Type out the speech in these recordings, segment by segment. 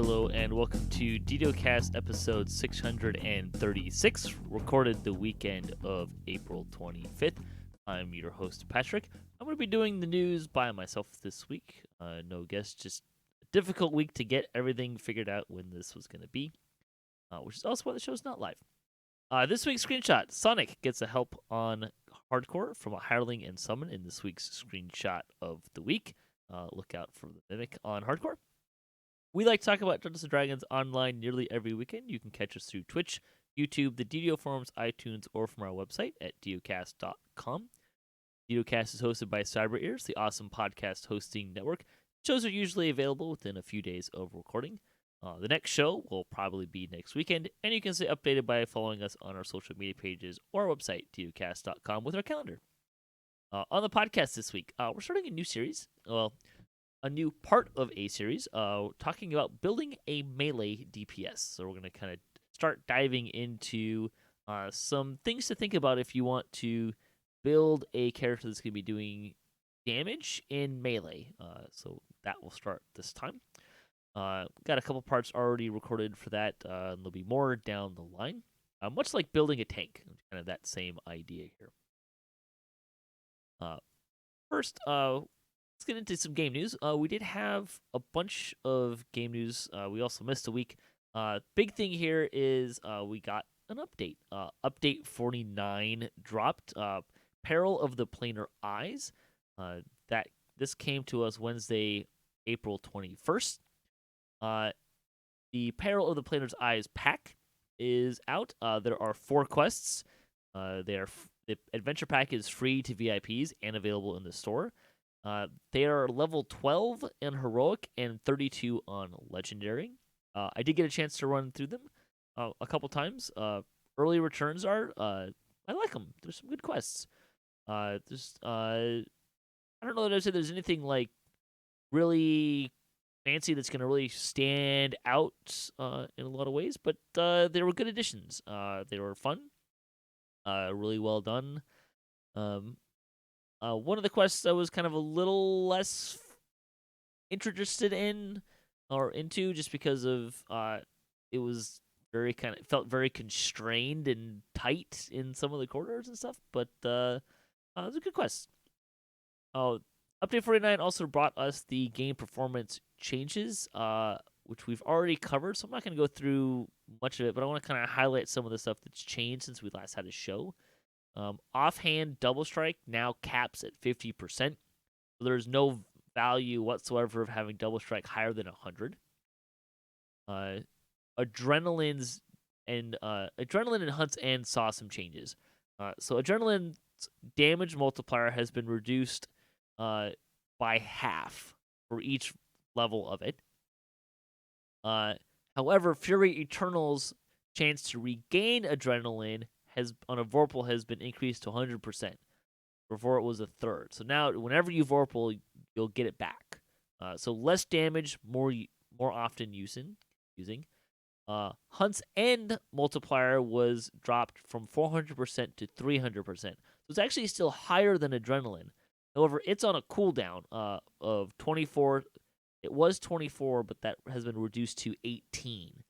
Hello and welcome to DDOCast episode 636, recorded the weekend of April 25th. I'm your host, Patrick. I'm going to be doing the news by myself this week. No guest, just a difficult week to get everything figured out when this was going to be, which is also why the show's not live. This week's screenshot, Sonic gets a help on hardcore from a hireling and summon in this week's screenshot of the week. Look out for the Mimic on hardcore. We like to talk about Dungeons & Dragons online nearly every weekend. You can catch us through Twitch, YouTube, the DDO forums, iTunes, or from our website at DDOCast.com. DDOCast is hosted by Cyber Ears, the awesome podcast hosting network. Shows are usually available within a few days of recording. The next show will probably be next weekend, and you can stay updated by following us on our social media pages or our website, DDOCast.com, with our calendar. On the podcast this week, we're starting a new series. A new part of a series talking about building a Melee DPS. So we're going to kind of start diving into some things to think about if you want to build a character that's going to be doing damage in Melee. So that will start this time. Got a couple parts already recorded for that, and there'll be more down the line. Much like building a tank, kind of that same idea here. First, let's get into some game news. We did have a bunch of game news. We also missed a week. Big thing here is we got an update. Update 49 dropped. Peril of the Planar Eyes. This came to us Wednesday, April 21st. The Peril of the Planar's Eyes pack is out. There are 4 quests. The adventure pack is free to VIPs and available in the store. They are level 12 in Heroic and 32 on Legendary. I did get a chance to run through them a couple times. Early returns are, I like them. There's some good quests. I don't know that I'd say there's anything like really fancy that's going to really stand out in a lot of ways, but they were good additions. They were fun, really well done. One of the quests I was kind of a little less interested in or into just because of it was felt very constrained and tight in some of the corridors and stuff, but it was a good quest. Update 49 also brought us the game performance changes, which we've already covered, so I'm not going to go through much of it, but I want to kind of highlight some of the stuff that's changed since we last had a show. Offhand double strike now caps at 50%. So there's no value whatsoever of having double strike higher than 100. Adrenaline and Hunt's End saw some changes. So Adrenaline's damage multiplier has been reduced by half for each level of it. However, Fury Eternal's chance to regain Adrenaline on a Vorpal has been increased to 100%. Before it was a third. So now, whenever you Vorpal, you'll get it back. So less damage, more often using. Hunt's End multiplier was dropped from 400% to 300%. So it's actually still higher than Adrenaline. However, it's on a cooldown of 24. It was 24, but that has been reduced to 18.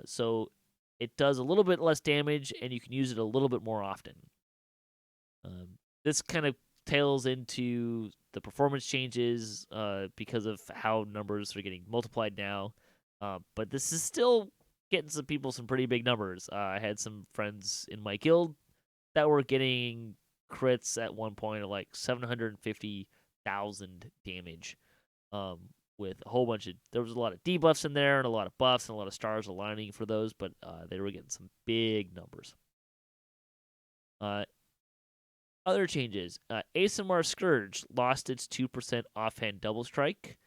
So it does a little bit less damage, and you can use it a little bit more often. This kind of tails into the performance changes because of how numbers are getting multiplied now. But this is still getting some people some pretty big numbers. I had some friends in my guild that were getting crits at one point of like 750,000 damage with a whole bunch of... There was a lot of debuffs in there and a lot of buffs and a lot of stars aligning for those, but they were getting some big numbers. Other changes. ASMR Scourge lost its 2% offhand double strike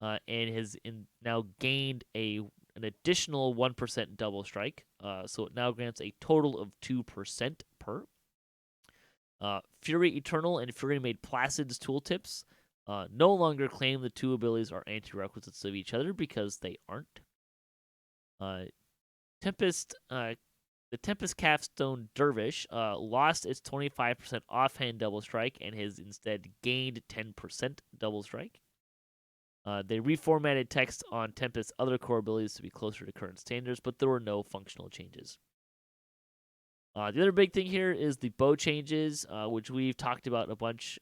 and has now gained an additional 1% double strike. So it now grants a total of 2% per. Fury Eternal and Fury Made Placid's tooltips no longer claim the two abilities are anti-requisites of each other because they aren't. The Tempest Capstone Dervish lost its 25% offhand double strike and has instead gained 10% double strike. They reformatted text on Tempest's other core abilities to be closer to current standards, but there were no functional changes. The other big thing here is the bow changes, which we've talked about a bunch.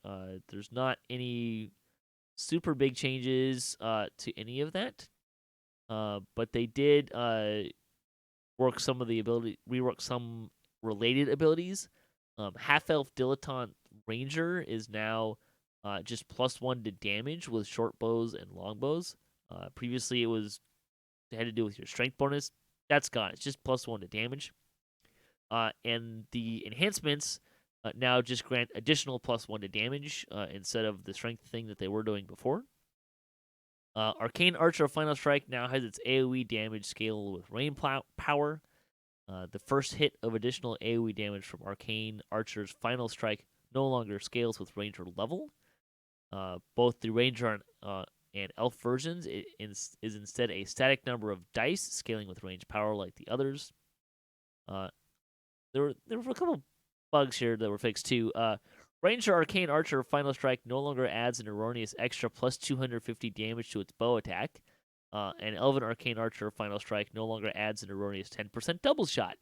There's not any super big changes to any of that, but they did rework some related abilities. Half Elf Dilettante Ranger is now just +1 to damage with short bows and long bows. Previously, it had to do with your strength bonus. That's gone. It's just +1 to damage. And the enhancements now just grant additional +1 to damage instead of the strength thing that they were doing before. Arcane Archer Final Strike now has its AoE damage scale with rain power. The first hit of additional AoE damage from Arcane Archer's Final Strike no longer scales with Ranger level. Both the Ranger and Elf versions is instead a static number of dice scaling with range power like the others. There were a couple bugs here that were fixed too. Ranger Arcane Archer Final Strike no longer adds an erroneous extra +250 damage to its bow attack. And Elven Arcane Archer Final Strike no longer adds an erroneous 10% double shot.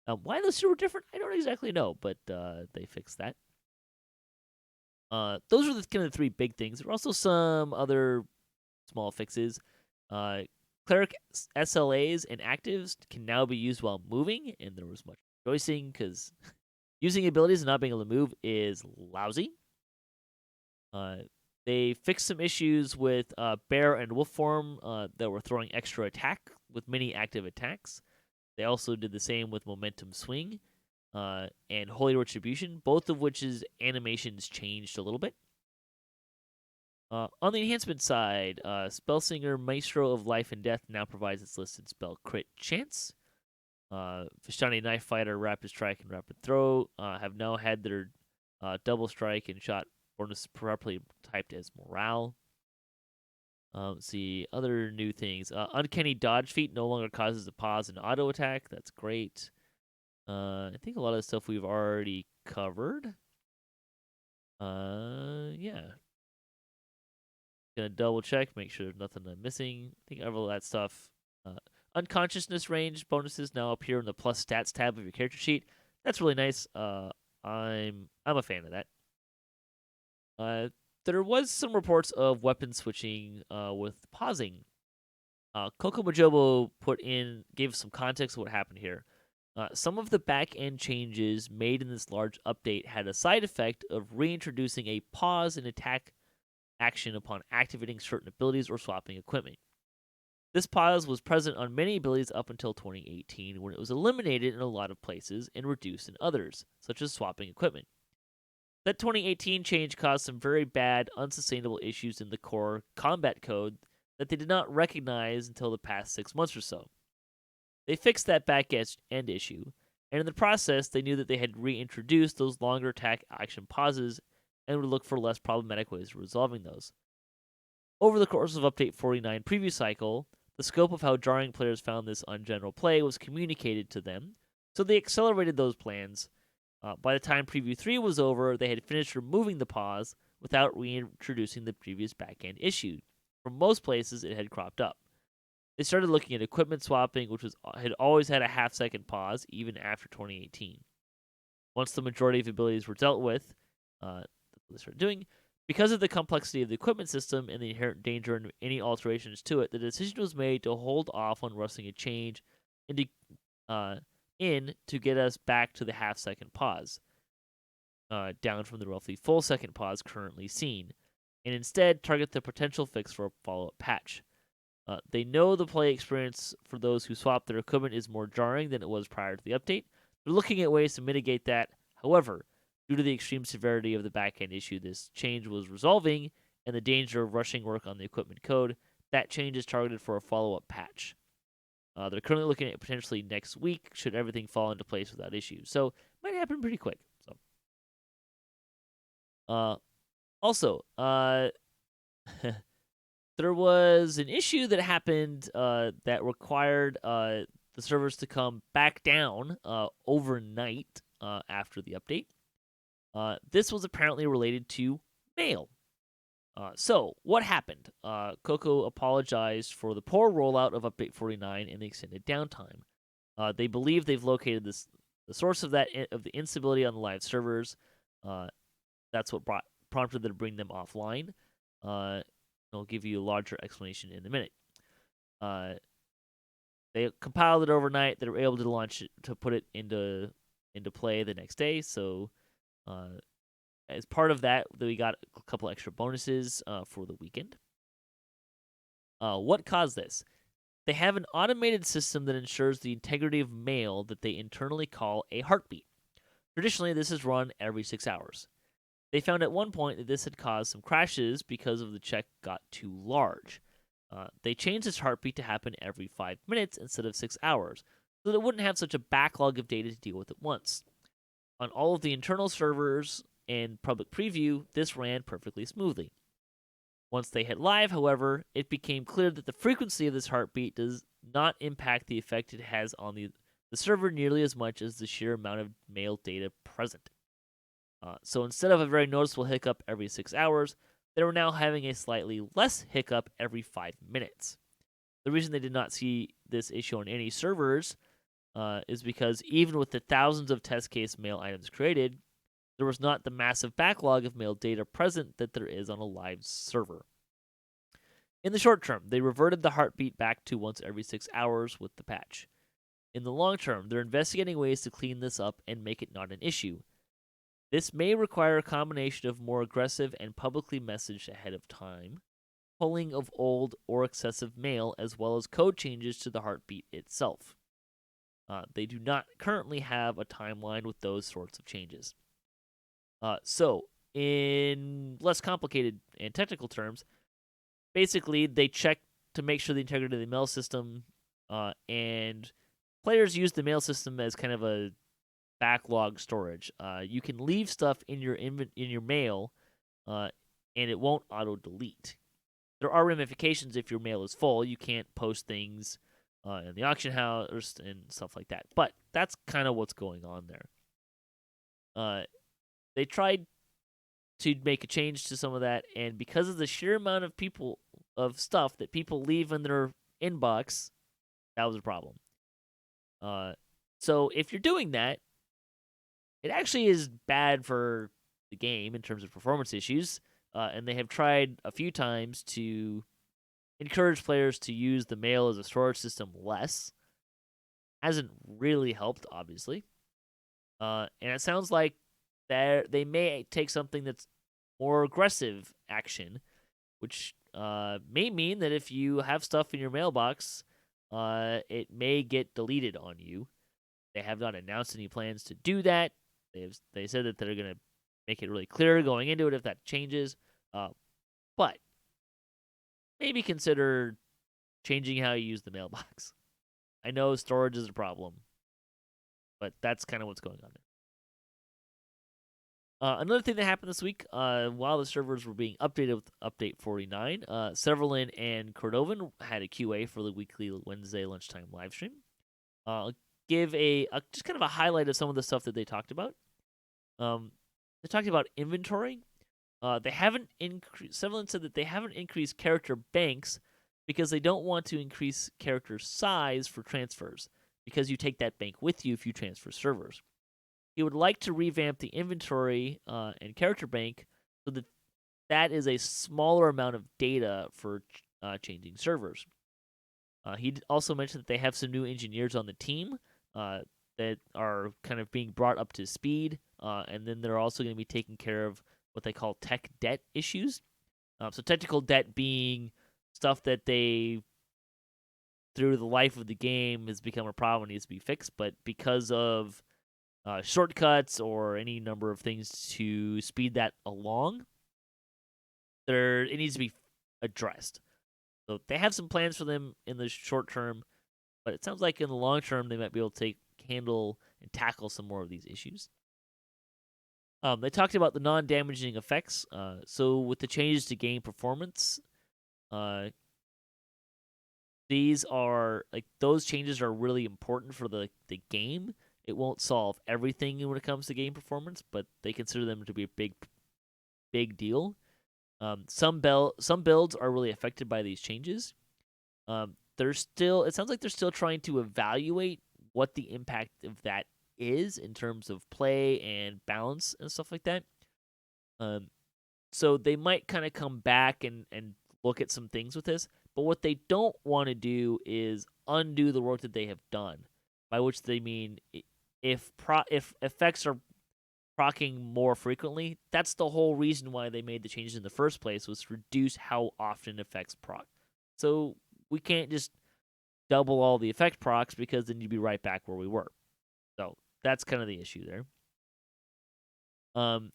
Why those two were different, I don't exactly know, but they fixed that. Those are the kind of the three big things. There are also some other small fixes. Cleric SLAs and actives can now be used while moving, and there was much rejoicing because using abilities and not being able to move is lousy. They fixed some issues with bear and wolf form that were throwing extra attack with many active attacks. They also did the same with momentum swing and holy retribution, both of which's animations changed a little bit. On the enhancement side, Spellsinger Maestro of Life and Death now provides its listed spell crit chance. Vistani Knife Fighter, Rapid Strike, and Rapid Throw have now had their double strike and shot bonus properly typed as morale. Let's see, other new things. Uncanny Dodge Feat no longer causes a pause in auto attack. That's great. I think a lot of the stuff we've already covered. Yeah. Gonna double check, make sure there's nothing I'm missing. I think I have all that stuff. Unconsciousness range bonuses now appear in the plus stats tab of your character sheet. That's really nice. I'm a fan of that. There was some reports of weapon switching with pausing. Coco Majobo gave some context of what happened here. Some of the back-end changes made in this large update had a side effect of reintroducing a pause in attack action upon activating certain abilities or swapping equipment. This pause was present on many abilities up until 2018, when it was eliminated in a lot of places and reduced in others, such as swapping equipment. That 2018 change caused some very bad, unsustainable issues in the core combat code that they did not recognize until the past 6 months or so. They fixed that back-end issue, and in the process, they knew that they had reintroduced those longer attack action pauses and would look for less problematic ways of resolving those. Over the course of Update 49 preview cycle, the scope of how jarring players found this on general play was communicated to them, so they accelerated those plans. By the time Preview 3 was over, they had finished removing the pause without reintroducing the previous backend issue. For most places, it had cropped up. They started looking at equipment swapping, which had always had a half-second pause, even after 2018. Once the majority of abilities were dealt with, that's what they started doing. Because of the complexity of the equipment system and the inherent danger in any alterations to it, the decision was made to hold off on rushing a change to get us back to the half-second pause, down from the roughly full-second pause currently seen, and instead target the potential fix for a follow-up patch. They know the play experience for those who swap their equipment is more jarring than it was prior to the update. They're looking at ways to mitigate that. However, due to the extreme severity of the back-end issue this change was resolving and the danger of rushing work on the equipment code, that change is targeted for a follow-up patch. They're currently looking at potentially next week should everything fall into place without issues. So, it might happen pretty quick. Also, there was an issue that happened that required the servers to come back down overnight after the update. This was apparently related to mail. So, what happened? Coco apologized for the poor rollout of Update 49 and the extended downtime. They believe they've located the source of the instability on the live servers. That's what prompted them to bring them offline. I'll give you a larger explanation in a minute. They compiled it overnight. They were able to launch it, to put it into play the next day. So, as part of that, we got a couple extra bonuses for the weekend. What caused this? They have an automated system that ensures the integrity of mail that they internally call a heartbeat. Traditionally, this is run every 6 hours. They found at one point that this had caused some crashes because of the check got too large. They changed this heartbeat to happen every 5 minutes instead of 6 hours, so that it wouldn't have such a backlog of data to deal with at once. On all of the internal servers and public preview, this ran perfectly smoothly. Once they hit live, however, it became clear that the frequency of this heartbeat does not impact the effect it has on the server nearly as much as the sheer amount of mail data present. So instead of a very noticeable hiccup every 6 hours, they were now having a slightly less hiccup every 5 minutes. The reason they did not see this issue on any servers is because even with the thousands of test case mail items created, there was not the massive backlog of mail data present that there is on a live server. In the short term, they reverted the heartbeat back to once every 6 hours with the patch. In the long term, they're investigating ways to clean this up and make it not an issue. This may require a combination of more aggressive and publicly messaged ahead of time, pulling of old or excessive mail, as well as code changes to the heartbeat itself. They do not currently have a timeline with those sorts of changes. So, in less complicated and technical terms, basically they check to make sure the integrity of the mail system, and players use the mail system as kind of a backlog storage. You can leave stuff in your mail, and it won't auto delete. There are ramifications if your mail is full. You can't post things in the auction house and stuff like that. But that's kind of what's going on there. They tried to make a change to some of that, and because of the sheer amount of stuff that people leave in their inbox, that was a problem. So if you're doing that, it actually is bad for the game in terms of performance issues, and they have tried a few times to encourage players to use the mail as a storage system less. Hasn't really helped, obviously. And it sounds like they may take something that's more aggressive action, which may mean that if you have stuff in your mailbox, it may get deleted on you. They have not announced any plans to do that. They said that they're going to make it really clear going into it if that changes. But maybe consider changing how you use the mailbox. I know storage is a problem, but that's kind of what's going on there. Another thing that happened this week, while the servers were being updated with Update 49, Severlin and Cordovan had a QA for the weekly Wednesday lunchtime livestream. I'll give just kind of a highlight of some of the stuff that they talked about. They talked about inventory. They haven't increased. Severlin said that they haven't increased character banks because they don't want to increase character size for transfers, because you take that bank with you if you transfer servers. He would like to revamp the inventory and character bank so that that is a smaller amount of data for changing servers. He also mentioned that they have some new engineers on the team that are kind of being brought up to speed, and then they're also going to be taking care of what they call tech debt issues. So technical debt being stuff that they, through the life of the game, has become a problem and needs to be fixed, but because of shortcuts or any number of things to speed that along, it needs to be addressed. So they have some plans for them in the short term, but it sounds like in the long term they might be able to handle and tackle some more of these issues. They talked about the non-damaging effects. So with the changes to game performance, these are those changes are really important for the game. It won't solve everything when it comes to game performance, but they consider them to be a big deal. Some builds are really affected by these changes. It sounds like they're still trying to evaluate what the impact of that is in terms of play and balance and stuff like that. Um, so they might kind of come back and look at some things with this. But what they don't want to do is undo the work that they have done, by which they mean if effects are proccing more frequently, that's the whole reason why they made the changes in the first place, was to reduce how often effects proc. So we can't just double all the effect procs, because then you'd be right back where we were. So that's kind of the issue there.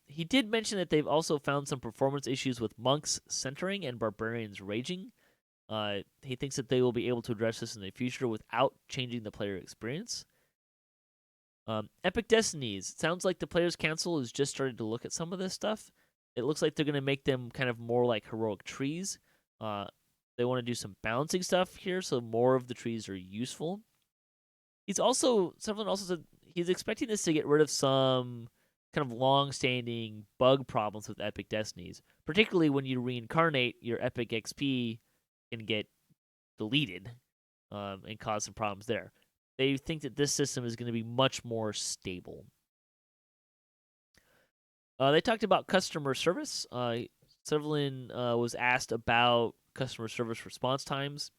He did mention that they've also found some performance issues with monks centering and barbarians raging. He thinks that they will be able to address this in the future without changing the player experience. Epic Destinies. It sounds like the Players Council has just started to look at some of this stuff. It looks like they're going to make them kind of more like heroic trees. They want to do some balancing stuff here, so more of the trees are useful. Someone also said he's expecting this to get rid of some kind of long-standing bug problems with Epic Destinies, particularly when you reincarnate, your Epic XP can get deleted and cause some problems there. They think that this system is going to be much more stable. They talked about customer service. Sevlin was asked about customer service response times,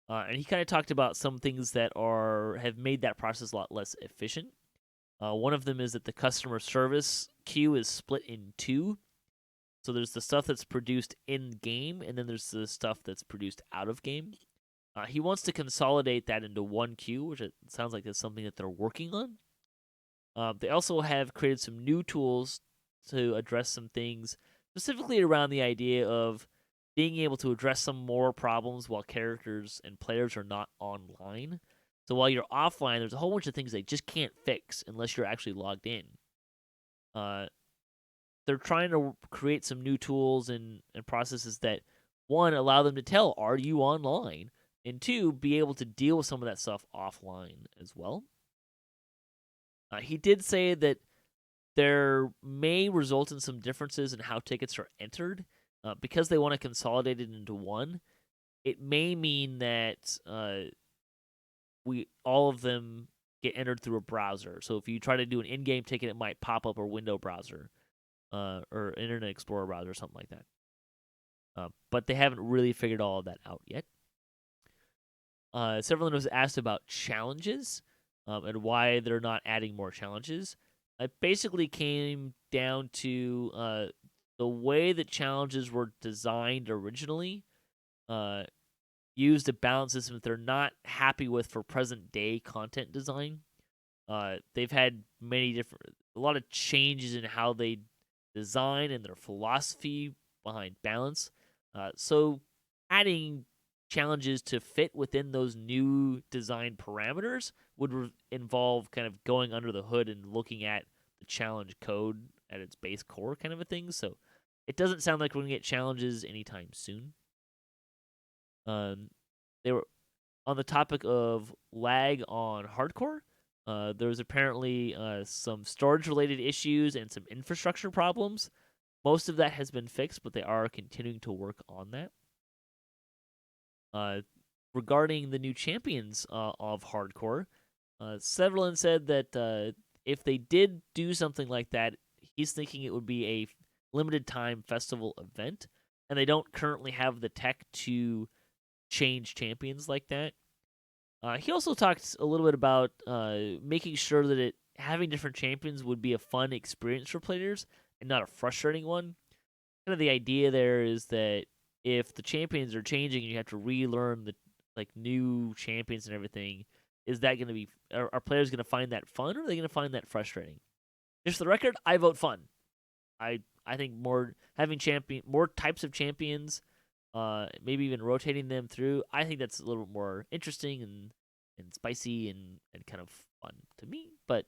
and he kind of talked about some things that have made that process a lot less efficient. One of them is that the customer service queue is split in two. So there's the stuff that's produced in game, and then there's the stuff that's produced out of game. He wants to consolidate that into one queue, which it sounds like that's something that they're working on. They also have created some new tools to address some things, specifically around the idea of being able to address some more problems while characters and players are not online. So while you're offline, there's a whole bunch of things they just can't fix unless you're actually logged in. They're trying to create some new tools and processes that, one, allow them to tell, are you online? And two, be able to deal with some of that stuff offline as well. He did say that there may result in some differences in how tickets are entered. Because they want to consolidate it into one, it may mean that all of them get entered through a browser. So if you try to do an in-game ticket, it might pop up a window browser or Internet Explorer browser or something like that. But they haven't really figured all of that out yet. Several was asked about challenges and why they're not adding more challenges. It basically came down to the way that challenges were designed originally. Used a balance system that they're not happy with for present day content design. They've had a lot of changes in how they design and their philosophy behind balance. So adding challenges to fit within those new design parameters would involve kind of going under the hood and looking at the challenge code at its base core kind of a thing. So it doesn't sound like we're going to get challenges anytime soon. They were on the topic of lag on hardcore. There was apparently some storage-related issues and some infrastructure problems. Most of that has been fixed, but they are continuing to work on that. Regarding the new champions of hardcore, Severlin said that if they did do something like that, he's thinking it would be a limited time festival event, and they don't currently have the tech to change champions like that. He also talked a little bit about making sure that having different champions would be a fun experience for players and not a frustrating one. Kind of the idea there is that if the champions are changing and you have to relearn the new champions and everything, is that going to be are players going to find that fun, or are they going to find that frustrating? Just for the record, I vote fun. I think more types of champions, maybe even rotating them through, I think that's a little bit more interesting and spicy and kind of fun to me. But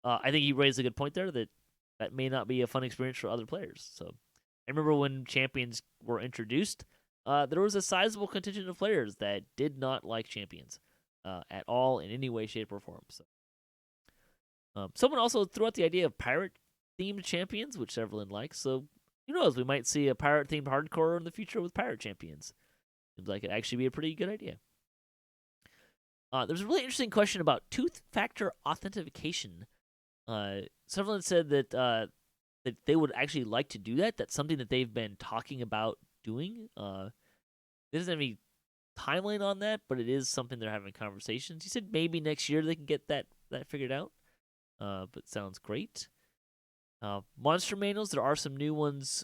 I think he raised a good point there that may not be a fun experience for other players. So I remember when champions were introduced, there was a sizable contingent of players that did not like champions at all in any way, shape, or form. So someone also threw out the idea of pirate-themed champions, which Evelyn likes. So who knows? We might see a pirate-themed hardcore in the future with pirate champions. Seems like it'd actually be a pretty good idea. There's a really interesting question about two-factor authentication. Someone said that that they would actually like to do that. That's something that they've been talking about doing. There doesn't have any timeline on that, but it is something they're having conversations. He said maybe next year they can get that figured out. But sounds great. Monster manuals, there are some new ones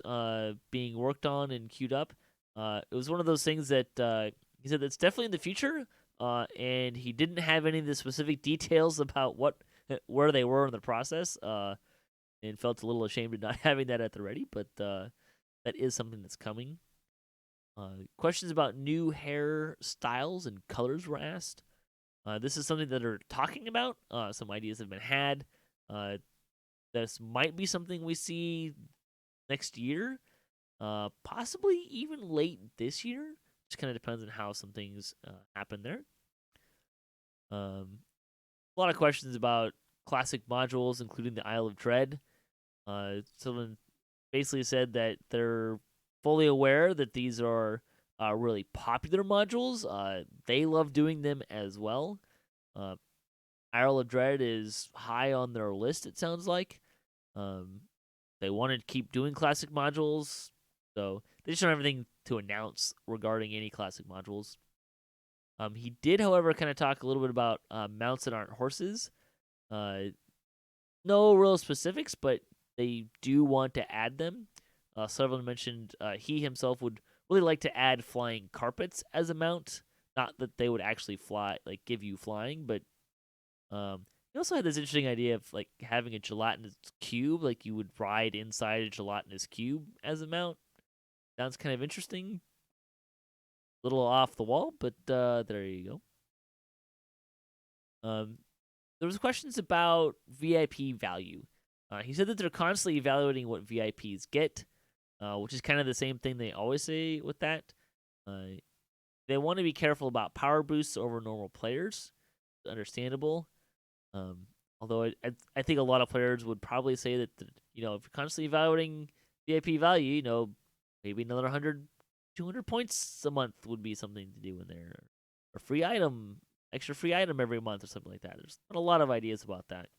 being worked on and queued up. It was one of those things that he said that's definitely in the future, and he didn't have any of the specific details about where they were in the process, and felt a little ashamed of not having that at the ready, but that is something that's coming. Questions about new hair styles and colors were asked. This is something that they're talking about. Some ideas have been had. This might be something we see next year, possibly even late this year. Just kind of depends on how some things happen there. A lot of questions about classic modules, including the Isle of Dread. Someone basically said that they're fully aware that these are really popular modules. They love doing them as well. Isle of Dread is high on their list, it sounds like. They want to keep doing classic modules, so they just don't have anything to announce regarding any classic modules. He did, however, kind of talk a little bit about mounts that aren't horses. No real specifics, but they do want to add them. Someone mentioned he himself would really like to add flying carpets as a mount. Not that they would actually fly, like give you flying, but he also had this interesting idea of like having a gelatinous cube, like you would ride inside a gelatinous cube as a mount. Sounds kind of interesting. A little off the wall, but there you go. There was questions about VIP value. He said that they're constantly evaluating what VIPs get, which is kind of the same thing they always say with that. They want to be careful about power boosts over normal players. Understandable. Although I think a lot of players would probably say that, if you're constantly evaluating VIP value, maybe another 100, 200 points a month would be something to do in there. Or extra free item every month or something like that. There's a lot of ideas about that.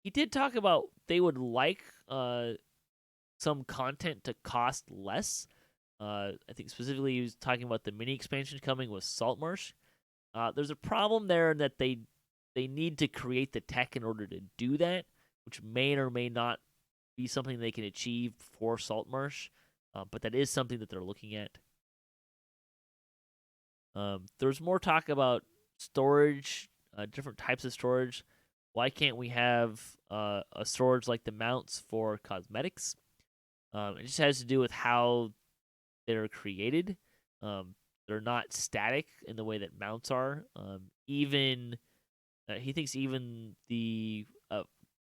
He did talk about they would like some content to cost less. I think specifically he was talking about the mini expansion coming with Saltmarsh. There's a problem there that they need to create the tech in order to do that, which may or may not be something they can achieve for Saltmarsh, but that is something that they're looking at. There's more talk about storage, different types of storage. Why can't we have a storage like the mounts for cosmetics? It just has to do with how they're created. They're not static in the way that mounts are. He thinks even the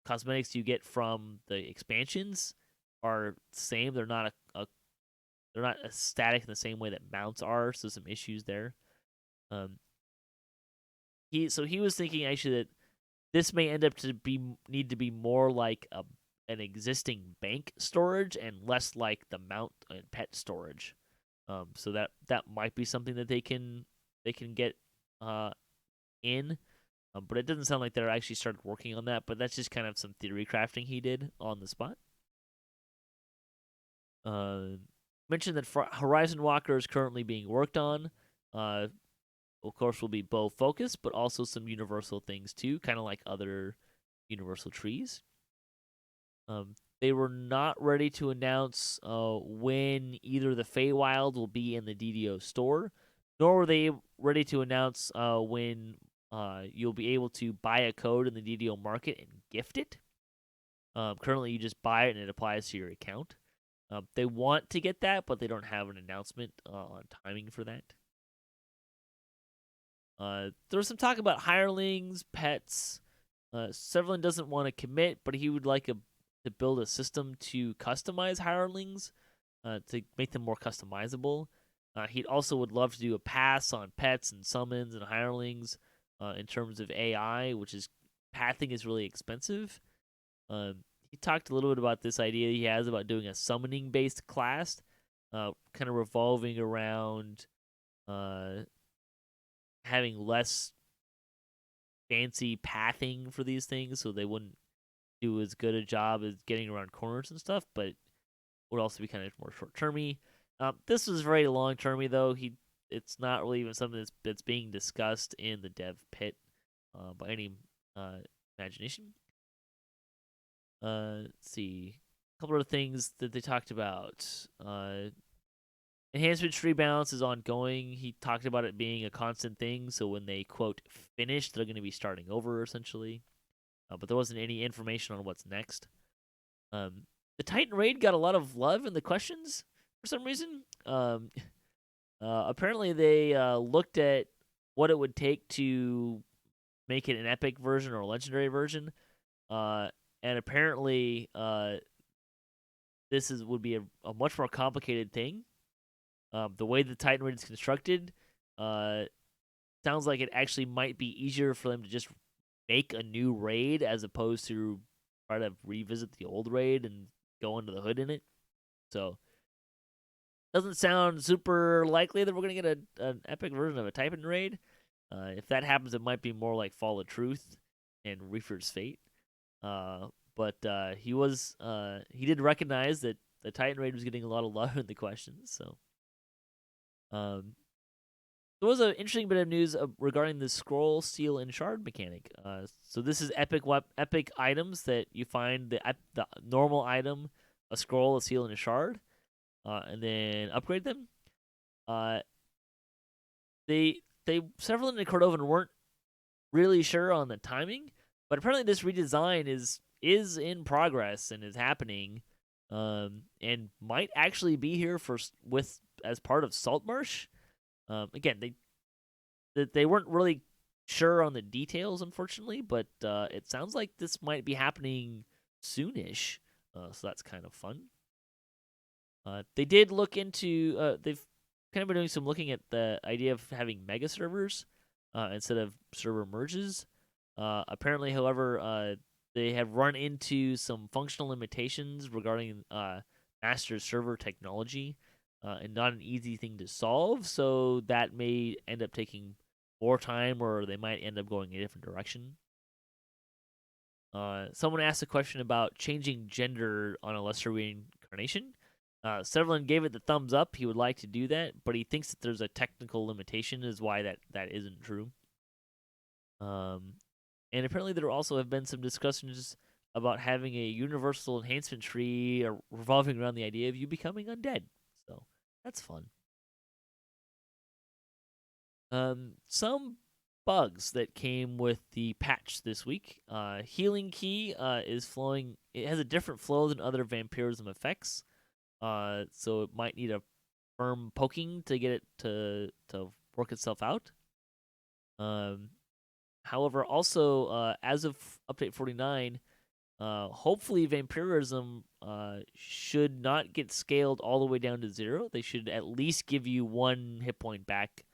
cosmetics you get from the expansions are the same. They're not they're not static in the same way that mounts are. So some issues there. He was thinking actually that this may end up to need to be more like an existing bank storage and less like the mount and pet storage. So that might be something that they can get in, but it doesn't sound like they're actually started working on that. But that's just kind of some theory crafting he did on the spot. Mentioned that Horizon Walker is currently being worked on. Of course, will be bow focused, but also some universal things too, kind of like other universal trees. They were not ready to announce when either the Feywild will be in the DDO store, nor were they ready to announce when you'll be able to buy a code in the DDO market and gift it. Currently, you just buy it and it applies to your account. They want to get that, but they don't have an announcement on timing for that. There was some talk about hirelings, pets. Severlin doesn't want to commit, but he would like to build a system to customize hirelings, to make them more customizable. He also would love to do a pass on pets and summons and hirelings in terms of AI, which is pathing is really expensive. he talked a little bit about this idea he has about doing a summoning based class, kind of revolving around having less fancy pathing for these things, so they wouldn't do as good a job as getting around corners and stuff, but would also be kind of more short termy. This was very long termy though. It's not really even something that's being discussed in the dev pit by any imagination. Let's see, a couple of things that they talked about. Enhancement tree balance is ongoing. He talked about it being a constant thing, so when they quote finish, they're going to be starting over essentially. But there wasn't any information on what's next. The Titan raid got a lot of love in the questions for some reason. Apparently, they looked at what it would take to make it an epic version or a legendary version, and apparently, this would be a much more complicated thing. The way the Titan raid is constructed, sounds like it actually might be easier for them to just make a new raid as opposed to try to revisit the old raid and go under the hood in it. So, doesn't sound super likely that we're going to get an epic version of a Titan raid. If that happens, it might be more like Fall of Truth and Reaper's Fate. But he did recognize that the Titan raid was getting a lot of love in the questions. So, there was an interesting bit of news regarding the scroll, seal, and shard mechanic. So this is epic items that you find the normal item, a scroll, a seal, and a shard, and then upgrade them. They several in the Cordovan weren't really sure on the timing, but apparently this redesign is in progress and is happening, and might actually be here as part of Saltmarsh. Again, they weren't really sure on the details, unfortunately, but it sounds like this might be happening soonish. So that's kind of fun. They did look into. They've kind of been doing some looking at the idea of having mega servers instead of server merges. Apparently, however, they have run into some functional limitations regarding master server technology. And not an easy thing to solve, so that may end up taking more time, or they might end up going a different direction. Someone asked a question about changing gender on a lesser reincarnation. Severlin gave it the thumbs up. He would like to do that, but he thinks that there's a technical limitation, is why that isn't true. And apparently there also have been some discussions about having a universal enhancement tree revolving around the idea of you becoming undead. So that's fun. Some bugs that came with the patch this week. Healing Key is flowing. It has a different flow than other vampirism effects. So it might need a firm poking to get it to work itself out. However, also as of update 49, hopefully vampirism should not get scaled all the way down to 0. They should at least give you 1 hit point back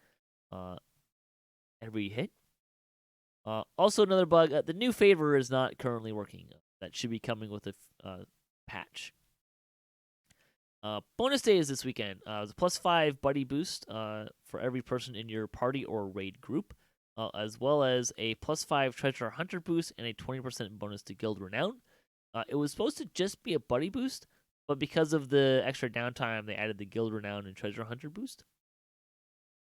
every hit. Also, another bug: the new favor is not currently working. That should be coming with a patch. Bonus day is this weekend. It's a +5 buddy boost for every person in your party or raid group, as well as a +5 treasure hunter boost and a 20% bonus to guild renown. It was supposed to just be a buddy boost, but because of the extra downtime, they added the guild renown and treasure hunter boost.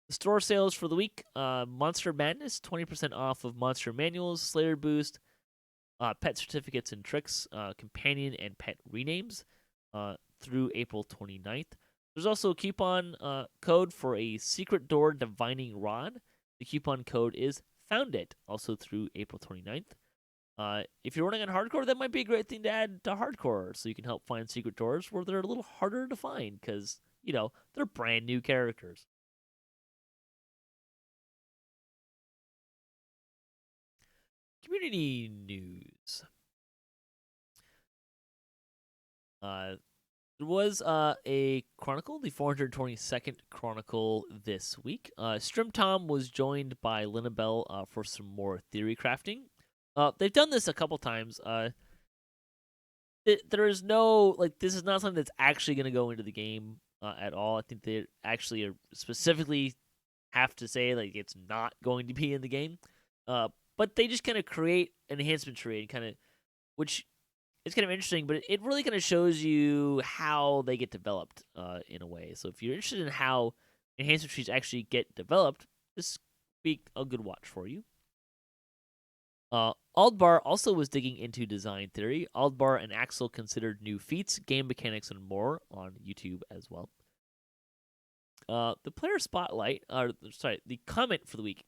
The store sales for the week: Monster Madness, 20% off of monster manuals, Slayer boost, pet certificates and tricks, companion and pet renames through April 29th. There's also a coupon code for a secret door divining rod. The coupon code is FOUNDIT, also through April 29th. If you're running on hardcore, that might be a great thing to add to hardcore, so you can help find secret doors where they're a little harder to find, because, they're brand new characters. Community news. There was a chronicle, the 422nd chronicle this week. Strim Tom was joined by Linabelle for some more theory crafting. They've done this a couple times. there is no like this is not something that's actually going to go into the game at all. I think they actually are specifically have to say like it's not going to be in the game. But they just kind of create an enhancement tree and kind of which is kind of interesting, but it really kind of shows you how they get developed in a way. So if you're interested in how enhancement trees actually get developed, this be a good watch for you. Aldbar also was digging into design theory. Aldbar and Axel considered new feats, game mechanics, and more on YouTube as well. The player spotlight, the comment for the week.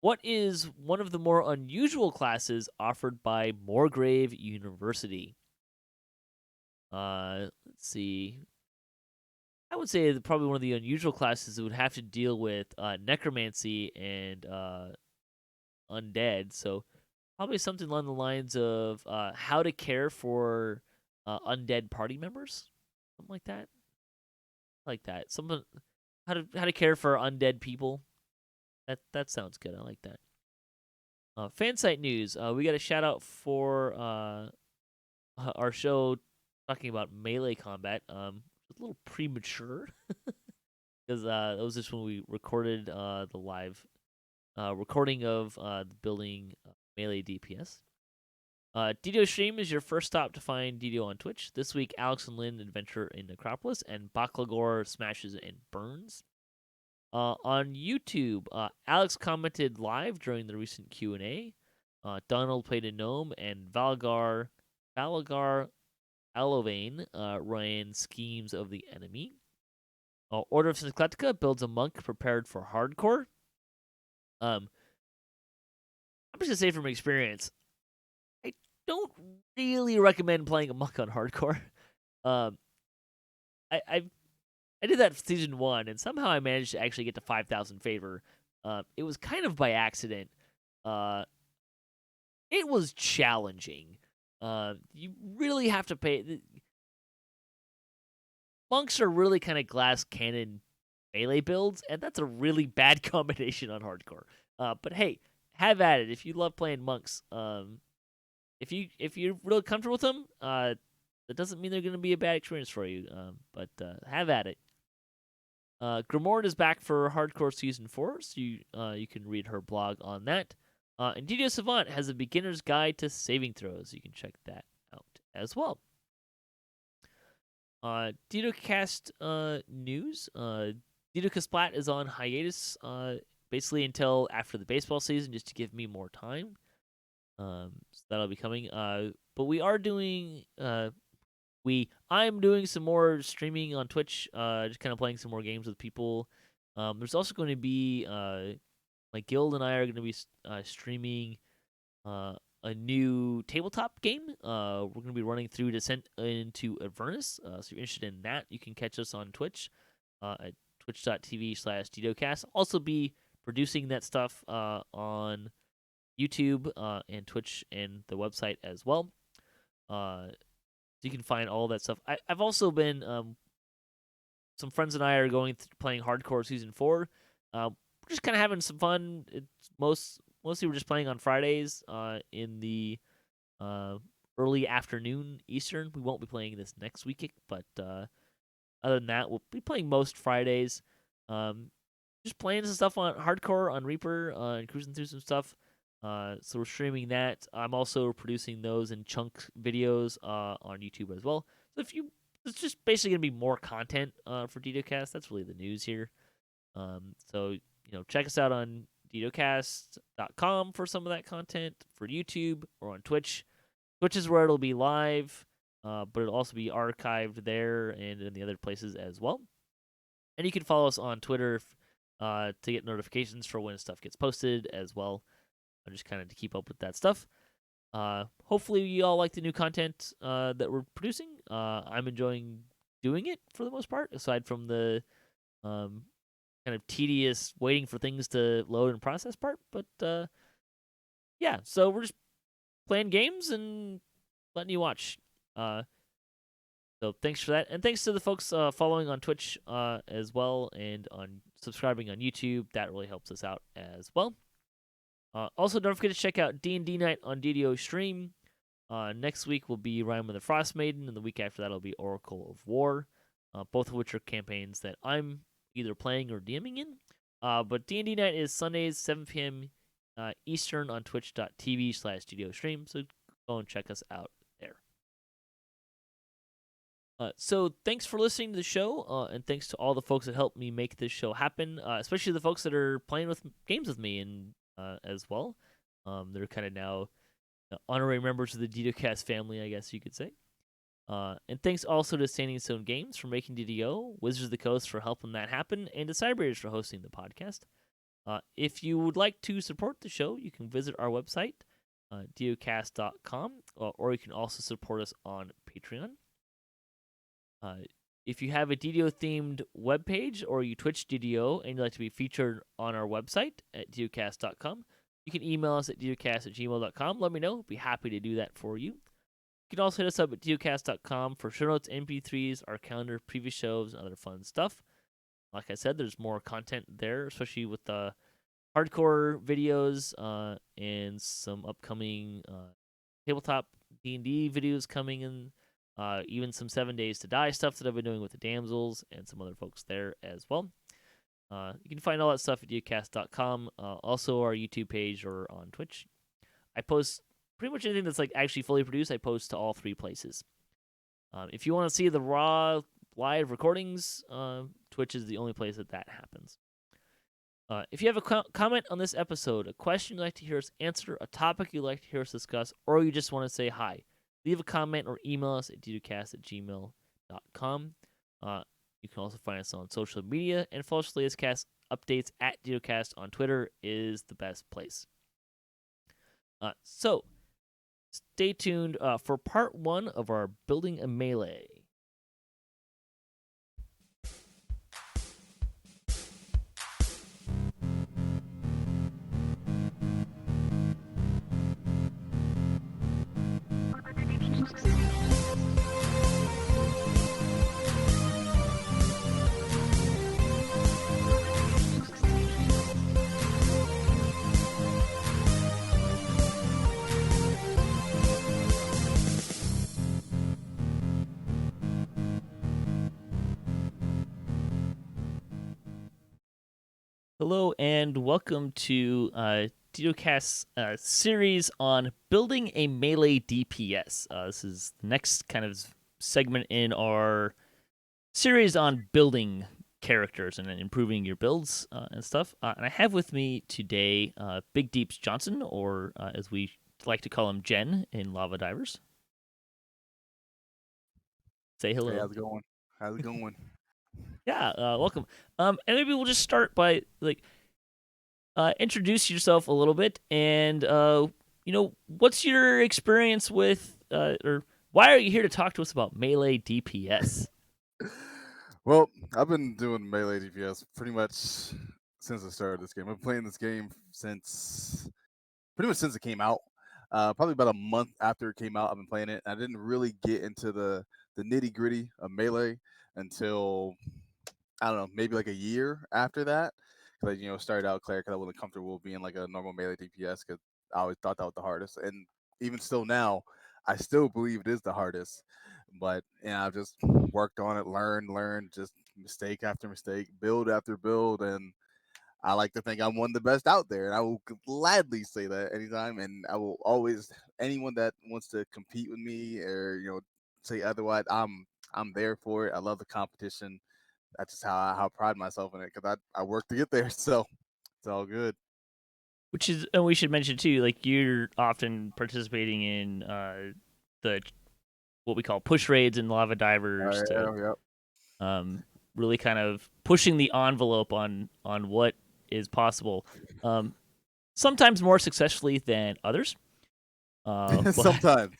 What is one of the more unusual classes offered by Moorgrave University? Let's see. I would say that probably one of the unusual classes that would have to deal with necromancy and undead. So probably something along the lines of how to care for undead party members, something like that. Like that. Something how to care for undead people. That sounds good. I like that. Fansite news. We got a shout out for our show talking about melee combat. A little premature because that was just when we recorded the live recording of the building Melee DPS. DDO Stream is your first stop to find DDO on Twitch. This week, Alex and Lynn adventure in Necropolis, and Baklagor smashes and burns. On YouTube, Alex commented live during the recent Q&A. Donald played a gnome, and Valagar Alovane ran schemes of the enemy. Order of Syncletica builds a monk prepared for hardcore. I'm just gonna say from experience, I don't really recommend playing a monk on hardcore. I did that for season 1, and somehow I managed to actually get to 5,000 favor. It was kind of by accident. It was challenging. You really have to pay. Monks are really kind of glass cannon melee builds, and that's a really bad combination on hardcore. But hey, have at it if you love playing monks. If you're really comfortable with them, that doesn't mean they're going to be a bad experience for you. But have at it. Grimoire is back for Hardcore Season 4, so you can read her blog on that. And DDO Savant has a beginner's guide to saving throws. You can check that out as well. DDOCast news. DDOCast Splat is on hiatus basically until after the baseball season, just to give me more time. So that'll be coming. But we are doing I'm doing some more streaming on Twitch, just kind of playing some more games with people. There's also going to be my guild and I are going to be streaming a new tabletop game. We're going to be running through Descent into Avernus. So if you're interested in that, you can catch us on Twitch at twitch.tv/DDOcast. Also be producing that stuff on YouTube and Twitch and the website as well. So you can find all that stuff. I've also been some friends and I are going playing Hardcore Season 4. We're just kind of having some fun. It's mostly we're just playing on Fridays in the early afternoon Eastern. We won't be playing this next week, but other than that, we'll be playing most Fridays. Just playing some stuff on Hardcore on Reaper and cruising through some stuff. So we're streaming that. I'm also producing those in chunk videos on YouTube as well. So it's just basically gonna be more content for DDOcast. That's really the news here. So check us out on DDOcast.com for some of that content for YouTube or on Twitch. Twitch is where it'll be live, but it'll also be archived there and in the other places as well. And you can follow us on Twitter to get notifications for when stuff gets posted as well. Just kind of to keep up with that stuff. Hopefully you all like the new content that we're producing. I'm enjoying doing it for the most part, aside from the kind of tedious waiting for things to load and process part. But yeah, so we're just playing games and letting you watch. So thanks for that, and thanks to the folks following on Twitch as well, and on subscribing on YouTube. That really helps us out as well. Also, don't forget to check out D&D Night on DDO Stream. Next week will be Rime of the Frost Maiden, and the week after that will be Oracle of War, both of which are campaigns that I'm either playing or DMing in. But D&D night is Sundays, 7 p.m. Eastern on twitch.tv/DDOstream, so go and check us out there. So thanks for listening to the show, and thanks to all the folks that helped me make this show happen, especially the folks that are playing with games with me and as well. They're kind of now honorary members of the DDOCast family, I guess you could say. And thanks also to Standing Stone Games for making DDO, Wizards of the Coast for helping that happen, and to Cybrators for hosting the podcast. If you would like to support the show, you can visit our website, DDOcast.com, or you can also support us on Patreon. If you have a DDO-themed webpage or you Twitch DDO and you'd like to be featured on our website at DDOcast.com, you can email us at DDOcast@gmail.com. Let me know. I'll be happy to do that for you. You can also hit us up at DDOcast.com for show notes, MP3s, our calendar, previous shows, and other fun stuff. Like I said, there's more content there, especially with the hardcore videos and some upcoming tabletop D&D videos coming in. Even some 7 Days to Die stuff that I've been doing with the Damsels and some other folks there as well. You can find all that stuff at DDOcast.com. Also, our YouTube page or on Twitch. I post pretty much anything that's like actually fully produced. I post to all three places. If you want to see the raw live recordings, Twitch is the only place that happens. If you have a comment on this episode, a question you'd like to hear us answer, a topic you'd like to hear us discuss, or you just want to say hi, leave a comment or email us at DDOcast@gmail.com. You can also find us on social media, and follow us latest cast updates at DDOcast on Twitter is the best place. So, stay tuned for part 1 of our Building a Melee. Hello and welcome to DDOcast's series on building a Melee DPS. This is the next kind of segment in our series on building characters and improving your builds and stuff. And I have with me today Big Deeps Johnson, or as we like to call him, Jen in Lava Divers. Say hello. Hey, how's it going? Yeah, welcome. And maybe we'll just start by introduce yourself a little bit, and what's your experience with, or why are you here to talk to us about Melee DPS? Well, I've been doing Melee DPS pretty much since the start of this game. I've been playing this game pretty much since it came out. Probably about a month after it came out, I've been playing it. I didn't really get into the nitty gritty of Melee until, I don't know, maybe like a year after that. Because I, started out cleric because I wasn't comfortable being like a normal Melee DPS because I always thought that was the hardest. And even still now, I still believe it is the hardest. But I've just worked on it, learned, just mistake after mistake, build after build, and I like to think I'm one of the best out there, and I will gladly say that anytime. And I will always, anyone that wants to compete with me or say otherwise, I'm there for it. I love the competition. That's just how I pride myself in it because I work to get there, so it's all good. Which is, and we should mention too, like you're often participating in the what we call push raids and lava divers to really kind of pushing the envelope on what is possible. Sometimes more successfully than others. Sometimes.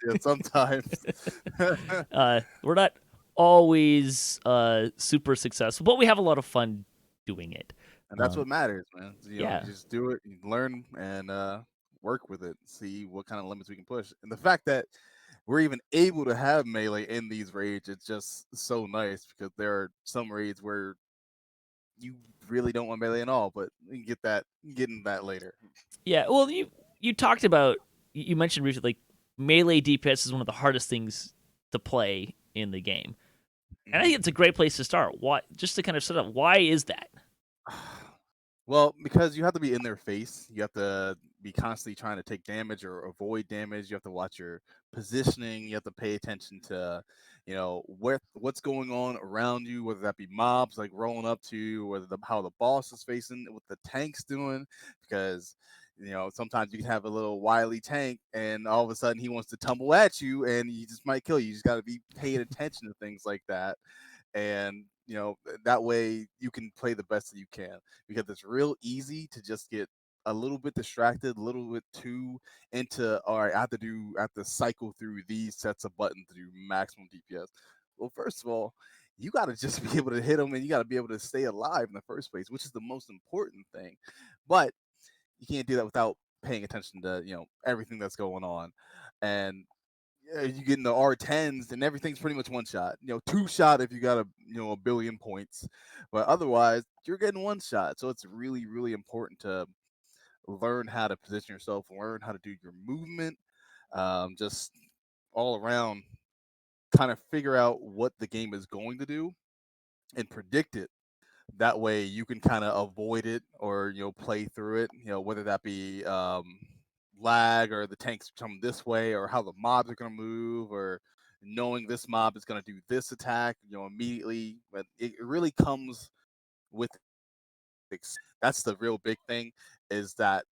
We're not always super successful, but we have a lot of fun doing it. And that's what matters, man. You Yeah. just do it, you learn, and work with it. See what kind of limits we can push. And the fact that we're even able to have Melee in these raids, it's just so nice because there are some raids where you really don't want Melee at all, but you can get into that later. Yeah, well, you talked about, you mentioned briefly, like melee DPS is one of the hardest things to play in the game. And I Mhm. think it's a great place to start. Why? Just to kind of set up, why is that? Well, because you have to be in their face. You have to be constantly trying to take damage or avoid damage. You have to watch your positioning. You have to pay attention to, what's going on around you, whether that be mobs like rolling up to you, whether how the boss is facing, what the tank's doing, because sometimes you can have a little wily tank, and all of a sudden he wants to tumble at you, and he just might kill you. You just got to be paying attention to things like that, and that way you can play the best that you can, because it's real easy to just get a little bit distracted, a little bit too into, all right, I have to cycle through these sets of buttons to do maximum DPS. Well, first of all, you got to just be able to hit them, and you got to be able to stay alive in the first place, which is the most important thing. But you can't do that without paying attention to everything that's going on. And you get in the R10s, and everything's pretty much one shot. Two shot if you got a billion points, but otherwise you're getting one shot. So it's really, really important to learn how to position yourself, learn how to do your movement, just all around, kind of figure out what the game is going to do and predict it. That way you can kind of avoid it, or play through it. Whether that be lag, or the tanks come this way, or how the mobs are going to move, or knowing this mob is going to do this attack immediately. But it really comes with that's the real big thing, is that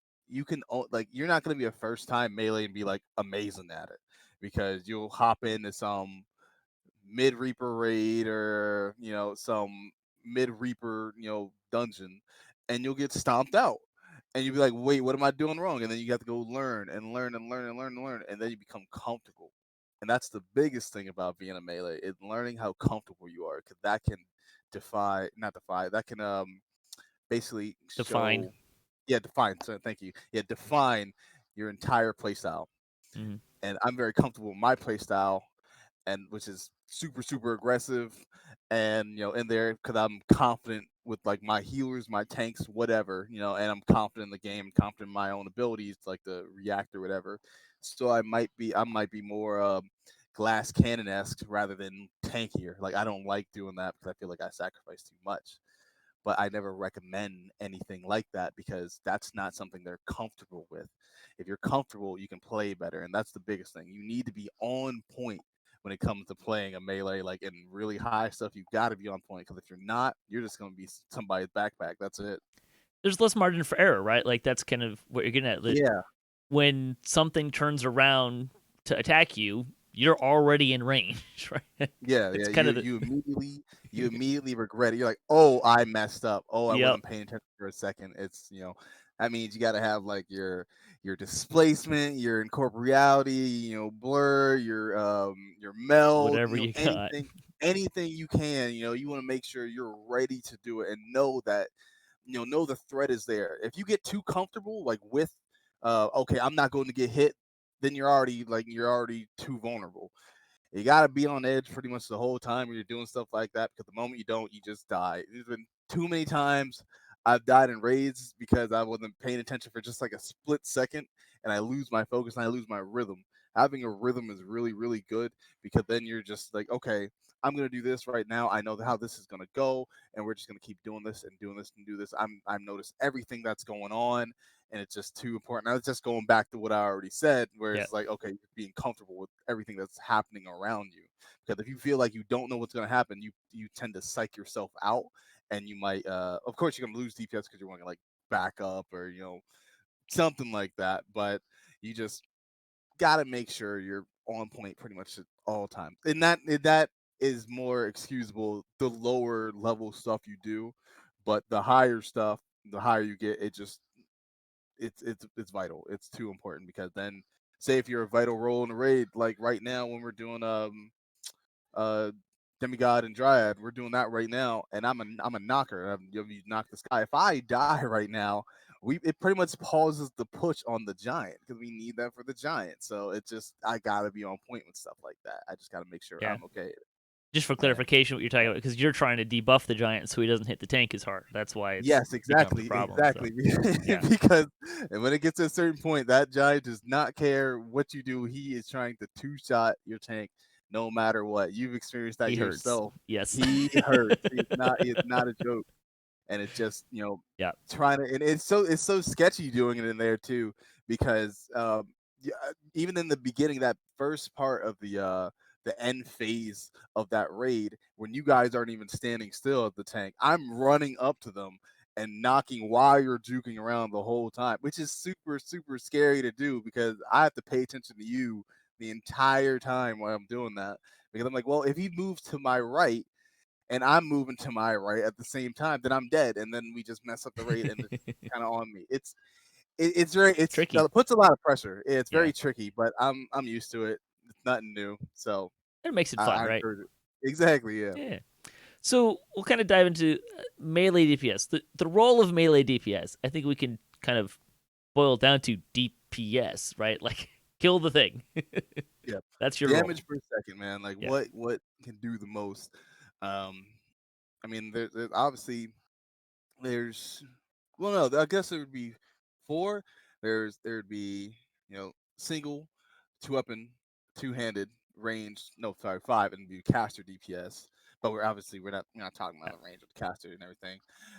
like, you're not going to be a first time melee and be like amazing at it, because you'll hop into some mid Reaper raid, or some mid Reaper dungeon, and you'll get stomped out, and you'll be like, wait, what am I doing wrong? And then you have to go learn and learn and learn and learn and learn, and then you become comfortable. And that's the biggest thing about being a melee, is learning how comfortable you are, because that can defy not defy that can basically Define. show, yeah, define, so thank you, yeah, define your entire playstyle. Mm-hmm. And I'm very comfortable with my playstyle, and which is super, super aggressive, and in there, because I'm confident with like my healers, my tanks, whatever, and I'm confident in the game, confident in my own abilities, like the react or whatever. So I might be more glass cannon esque rather than tankier. Like, I don't like doing that because I feel like I sacrifice too much. But I never recommend anything like that, because that's not something they're comfortable with. If you're comfortable, you can play better, and that's the biggest thing. You need to be on point when it comes to playing a melee, like in really high stuff. You got to be on point, because if you're not, you're just gonna be somebody's backpack. That's it. There's less margin for error, right? Like that's kind of what you're getting at. Yeah, When something turns around to attack you, you're already in range, right? yeah, yeah. It's kind You of the you immediately you immediately regret it. You're like, oh, I messed up. Oh, I yep. wasn't paying attention for a second. It's that means you got to have like your displacement, your incorporeality, blur, your meld, Whatever you got. anything you can. You want to make sure you're ready to do it, and know that know the threat is there. If you get too comfortable, like with okay, I'm not going to get hit, then you're already too vulnerable. You got to be on edge pretty much the whole time when you're doing stuff like that, because the moment you don't, you just die. There's been too many times I've died in raids because I wasn't paying attention for just like a split second, and I lose my focus and I lose my rhythm. Having a rhythm is really, really good, because then you're just like, okay, I'm gonna do this right now. I know how this is gonna go, and we're just gonna keep doing this and doing this and do this. I've noticed everything that's going on, and it's just too important. Now, it's just going back to what I already said, where Yeah. it's like, okay, being comfortable with everything that's happening around you. Because if you feel like you don't know what's going to happen, you tend to psych yourself out, and you might, of course, you're going to lose DPS because you're going to like back up, or something like that. But you just got to make sure you're on point pretty much at all times, and that is more excusable the lower level stuff you do, but the higher stuff, the higher you get, it's vital. It's too important, because then, say if you're a vital role in the raid, like right now when we're doing uh demigod and dryad, we're doing that right now, and I'm a knocker. You knock this guy. If I die right now, it pretty much pauses the push on the giant, because we need that for the giant. So it just, I gotta be on point with stuff like that. I just gotta make sure Yeah. I'm okay. Just for And clarification, what you're talking about, because you're trying to debuff the giant so he doesn't hit the tank as hard. That's why it's yes, becomes a exactly, problem. So exactly. yeah, Because when it gets to a certain point, that giant does not care what you do. He is trying to two-shot your tank no matter what. You've experienced that he hurts. yourself. Yes. He hurts. He is not a joke. And it's just Yeah. trying to, and it's so sketchy doing it in there too, because even in the beginning, that first part of the end phase of that raid, when you guys aren't even standing still at the tank, I'm running up to them and knocking while you're juking around the whole time, which is super super scary to do because I have to pay attention to you the entire time while I'm doing that, because I'm like, well, if he moves to my right and I'm moving to my right at the same time, then I'm dead, and then we just mess up the raid, and it's kind of on me. It's very Tricky. it puts a lot of pressure. It's Yeah. very tricky, but I'm used to it. It's nothing new, so It makes it fun, I right? encourage it. Exactly, yeah. Yeah. So we'll kind of dive into melee DPS. The role of melee DPS, I think we can kind of boil it down to DPS, right? Like kill the thing. Yeah. That's your role. Damage per second, man. Like Yeah. what can do the most? Um, I mean, there's obviously there's well, no, I guess there would be four. There'd be single, two weapon, two handed, ranged. No, sorry, five, and be caster DPS. But we're not talking about the range of the caster and everything.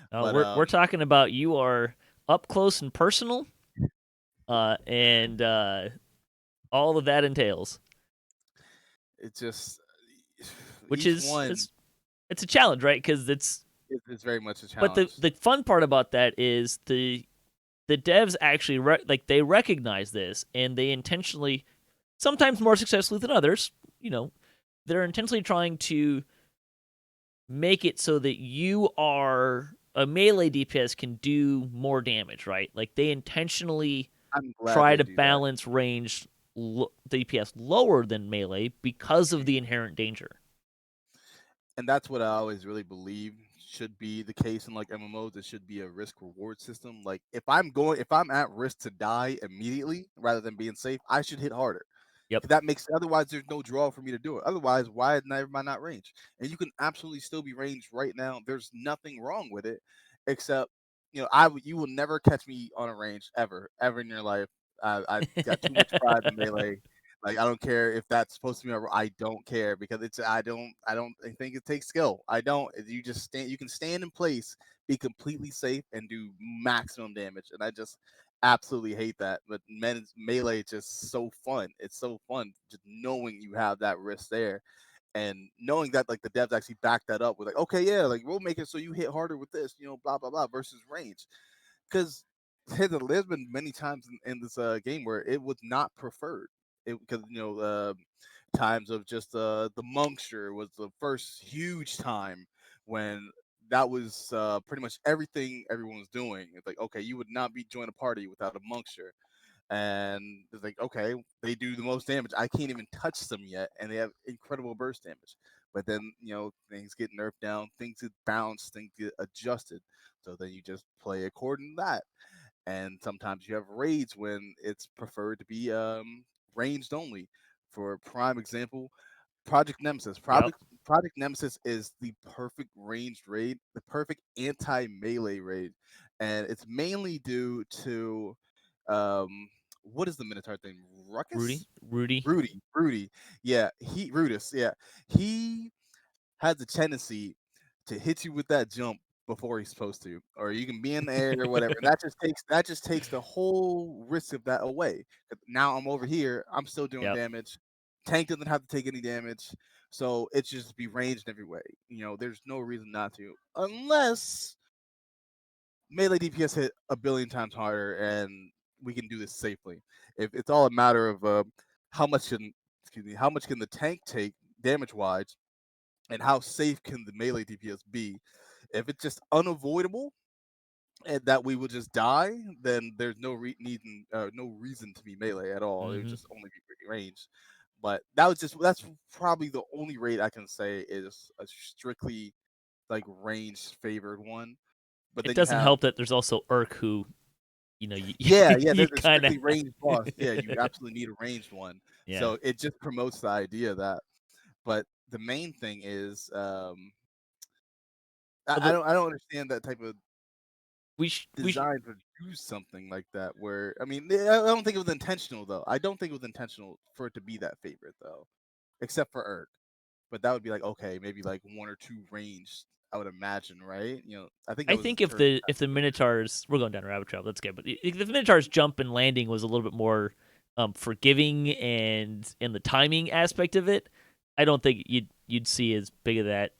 But We're talking about you are up close and personal, and all of that entails, it just which each is one it's a challenge, right? Because it's is very much a but the challenge. the fun part about that is the devs actually they recognize this and they intentionally, sometimes more successfully than others, you know, they're intentionally trying to make it so that you are a melee DPS can do more damage, right? Like they intentionally I'm glad try they to do that. balance range DPS lower than melee because of the inherent danger. And that's what I always really believe should be the case in like MMOs. It should be a risk reward system. Like if I'm at risk to die immediately rather than being safe, I should hit harder. Yep. That makes otherwise there's no draw for me to do it. Otherwise, why am I not range? And you can absolutely still be ranged right now. There's nothing wrong with it, except you will never catch me on a range ever in your life. I got too much pride in melee. Like I don't care if that's supposed to be. I don't care because I think it takes skill. I don't. You just stand. You can stand in place, be completely safe, and do maximum damage. And I just absolutely hate that. But melee is just so fun. It's so fun just knowing you have that risk there, and knowing that like the devs actually back that up with like, okay, yeah, like we'll make it so you hit harder with this, blah blah blah versus range. Because there's been many times in this game where it was not preferred. Because times of just the monkster was the first huge time when that was pretty much everything everyone was doing. It's like, okay, you would not be join a party without a monkster, and it's like, okay, they do the most damage. I can't even touch them yet, and they have incredible burst damage. But then things get nerfed down, things get bounced, things get adjusted. So then you just play according to that. And sometimes you have raids when it's preferred to be ranged only. For prime example, Project Nemesis. Yep. Project Nemesis is the perfect ranged raid, the perfect anti melee raid, and it's mainly due to what is the Minotaur thing? Rudy. Ruckus? Rudy. Rudy. Yeah, Rudis. Yeah, he has a tendency to hit you with that jump before he's supposed to, or you can be in the air or whatever. And that just takes the whole risk of that away. Now I'm over here, I'm still doing Yep. damage. Tank doesn't have to take any damage, so it's just be ranged every way. There's no reason not to, unless melee DPS hit a billion times harder, and we can do this safely. If it's all a matter of how much can how much can the tank take damage wise, and how safe can the melee DPS be? If it's just unavoidable and that we will just die, then there's no reason to be melee at all. It would Mm-hmm. just only be ranged. But that's probably the only raid I can say is a strictly like ranged favored one. But It then you doesn't have help that there's also Urk who, you yeah, you there's a kind of strictly ranged boss. Yeah, you absolutely need a ranged one. yeah. So it just promotes the idea of that. But the main thing is Although I don't understand that type of we sh- design to do something like that. Where I mean, I don't think it was intentional though. I don't think it was intentional for it to be that favorite though, except for Erg. But that would be like okay, maybe like one or two range. I would imagine, right? I think I that was think determined. if the Minotaurs, we're going down a rabbit trail, that's good. But if the Minotaurs jump and landing was a little bit more forgiving and in the timing aspect of it, I don't think you'd see as big of that.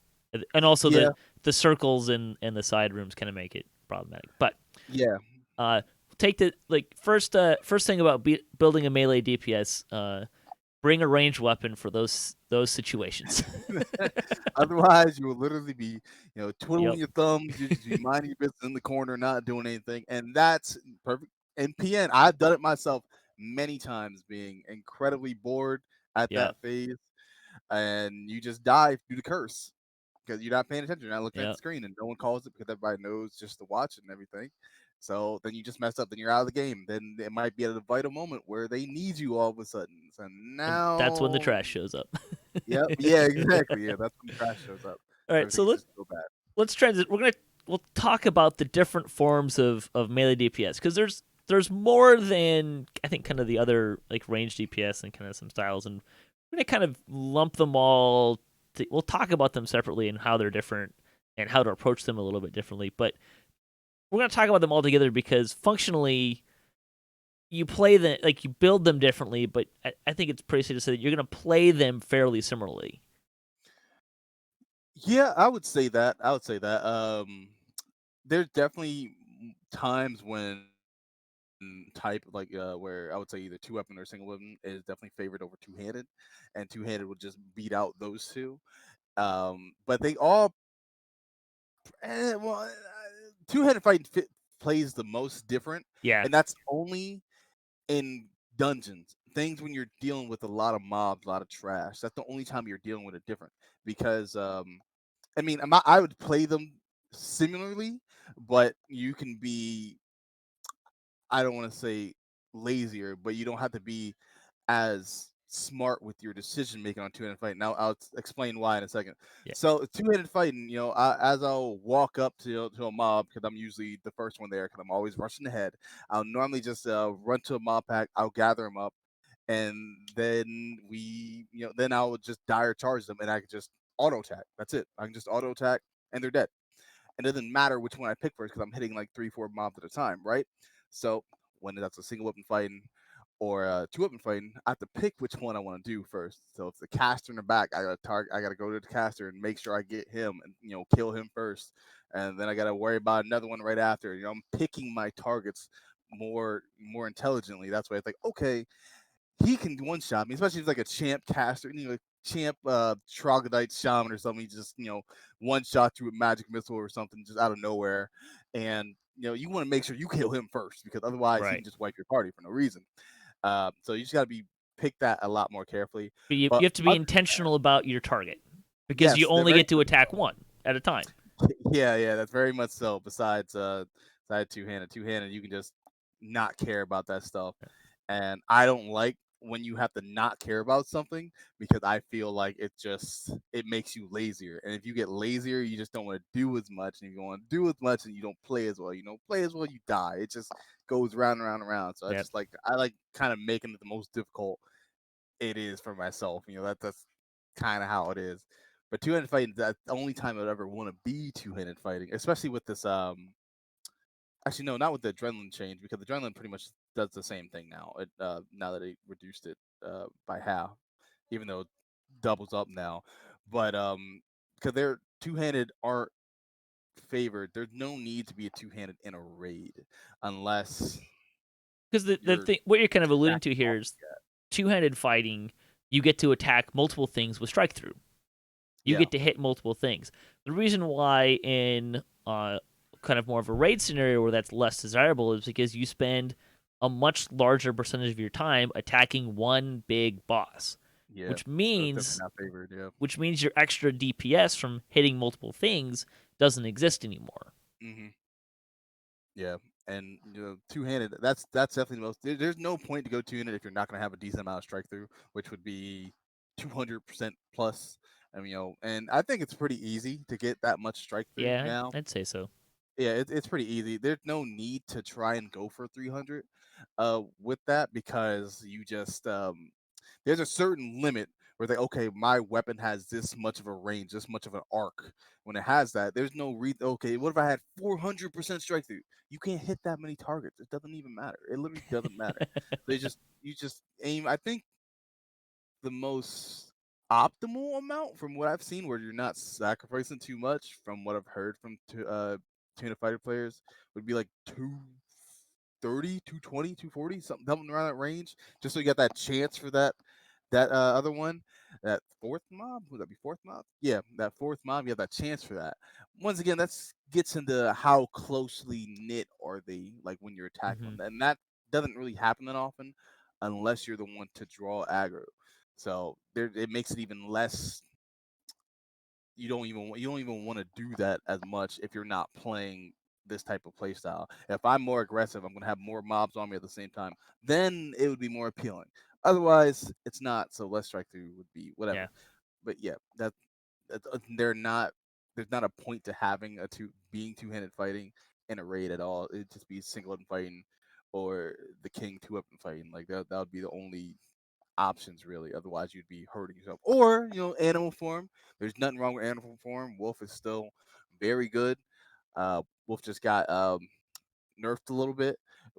And also Yeah, the circles and the side rooms kind of make it problematic. But yeah. uh, take the like first thing about building a melee DPS. Bring a ranged weapon for those situations. Otherwise, you will literally be, twiddling Yep. your thumbs, you just be minding your business in the corner, not doing anything, and that's perfect. In PN, I've done it myself many times, being incredibly bored at Yep. that phase, and you just die due to curse because you're not paying attention, you're not looking at the Yep. screen, and no one calls it because everybody knows just to watch it and everything. So then you just mess up, then you're out of the game. Then it might be at a vital moment where they need you all of a sudden. So And that's when the now trash shows up. yep. Yeah, exactly. Yeah, that's when the trash shows up. All right, so Everything's just so bad. let's transit. We'll talk about the different forms of melee DPS because there's more than I think kind of the other like range DPS and kind of some styles, and we're gonna kind of lump them all. We'll talk about them separately and how they're different and how to approach them a little bit differently, but we're gonna talk about them all together because functionally you play them like you build them differently, but I think it's pretty safe to say that you're gonna play them fairly similarly. Yeah, I would say that. I would say that. There's definitely times when type like where I would say either two weapon or single weapon is definitely favored over two handed, and two handed would just beat out those two. But they all well, two handed fighting plays the most different, Yeah, and that's only in dungeons, things when you're dealing with a lot of mobs, a lot of trash. That's the only time you're dealing with it different. Because I mean, I would play them similarly, but you can be, I don't want to say lazier, but you don't have to be as smart with your decision making on two-handed fighting. Now I'll explain why in a second. yeah, So two-handed fighting, as I'll walk up to a mob because I'm usually the first one there because I'm always rushing ahead. I'll normally just run to a mob pack. I'll gather them up, and then then I would just dire charge them, and I could just auto attack. That's it. I can just auto attack, and they're dead. It doesn't matter which one I pick first because I'm hitting like 3, 4 mobs at a time, right? So when that's a single weapon fighting or two weapon fighting, I have to pick which one I want to do first. So if the caster in the back, I gotta go to the caster and make sure I get him and kill him first, and then I gotta worry about another one right after. I'm picking my targets more intelligently. That's why it's like okay, he can one shot me, especially if he's like a champ caster, champ troglodyte shaman or something. He just one shot you with magic missile or something just out of nowhere, and you want to make sure you kill him first because otherwise he can right. just wipe your party for no reason. So you just got to be pick that a lot more carefully. But But you have to be intentional about your target because you yes, they're only very get to attack one at a time. yeah, that's very much so. Besides two handed, you can just not care about that stuff. And I don't like when you have to not care about something because I feel like it makes you lazier. And if you get lazier, you just don't want to do as much. And if you don't want to do as much and you don't play as well, play as well, you die. It just goes round and round and round. So Yep. I like kind of making it the most difficult it is for myself. That's kind of how it is. But two-handed fighting, that's the only time I'd ever want to be two-handed fighting, especially with this. Actually, no, not with the adrenaline change because the adrenaline pretty much does the same thing now. Now that they reduced it by half, even though it doubles up now. But because they're two-handed aren't favored, there's no need to be a two-handed in a raid unless Because the you're thing, what you're kind of alluding to stacking here off. is two-handed fighting. You get to attack multiple things with strike through. You Yeah, get to hit multiple things. The reason why in kind of more of a raid scenario where that's less desirable is because you spend a much larger percentage of your time attacking one big boss, yeah, which so it's definitely means not favored. Yeah. your extra DPS from hitting multiple things doesn't exist anymore. Hmm. Yeah, and two-handed. That's definitely the most. There's no point to go two-handed if you're not going to have a decent amount of strike through, which would be 200% plus. I mean, and I think it's pretty easy to get that much strike through Yeah, now. I'd say so. Yeah, it's pretty easy. There's no need to try and go for 300 with that, because you just there's a certain limit where they, okay, my weapon has this much of a range, this much of an arc. When it has that, there's no okay, what if I had 400% strike through? You can't hit that many targets. It doesn't even matter. It literally doesn't matter. They just you just aim. I think the most optimal amount from what I've seen, where you're not sacrificing too much, from what I've heard from Tuna Fighter players, would be like 230, 220, 240, something around that range, just so you got that chance for that other one, that fourth mob. Would that be fourth mob? Yeah, that fourth mob. You have that chance for that. Once again, that's gets into how closely knit are they, like when you're attacking Hmm. them, and that doesn't really happen that often unless you're the one to draw aggro. So there, it makes it even less. You don't even want to do that as much if you're not playing this type of play style. If I'm more aggressive, I'm gonna have more mobs on me at the same time. Then it would be more appealing. Otherwise, it's not. So less strike through would be Yeah. whatever. But yeah, they're not. There's not a point to having a being two-handed fighting in a raid at all. It'd just be single weapon fighting, or the king two-weapon fighting. Like that would be the only options really. Otherwise, you'd be hurting yourself. Or animal form. There's nothing wrong with animal form. Wolf is still very good. Wolf just got nerfed a little bit,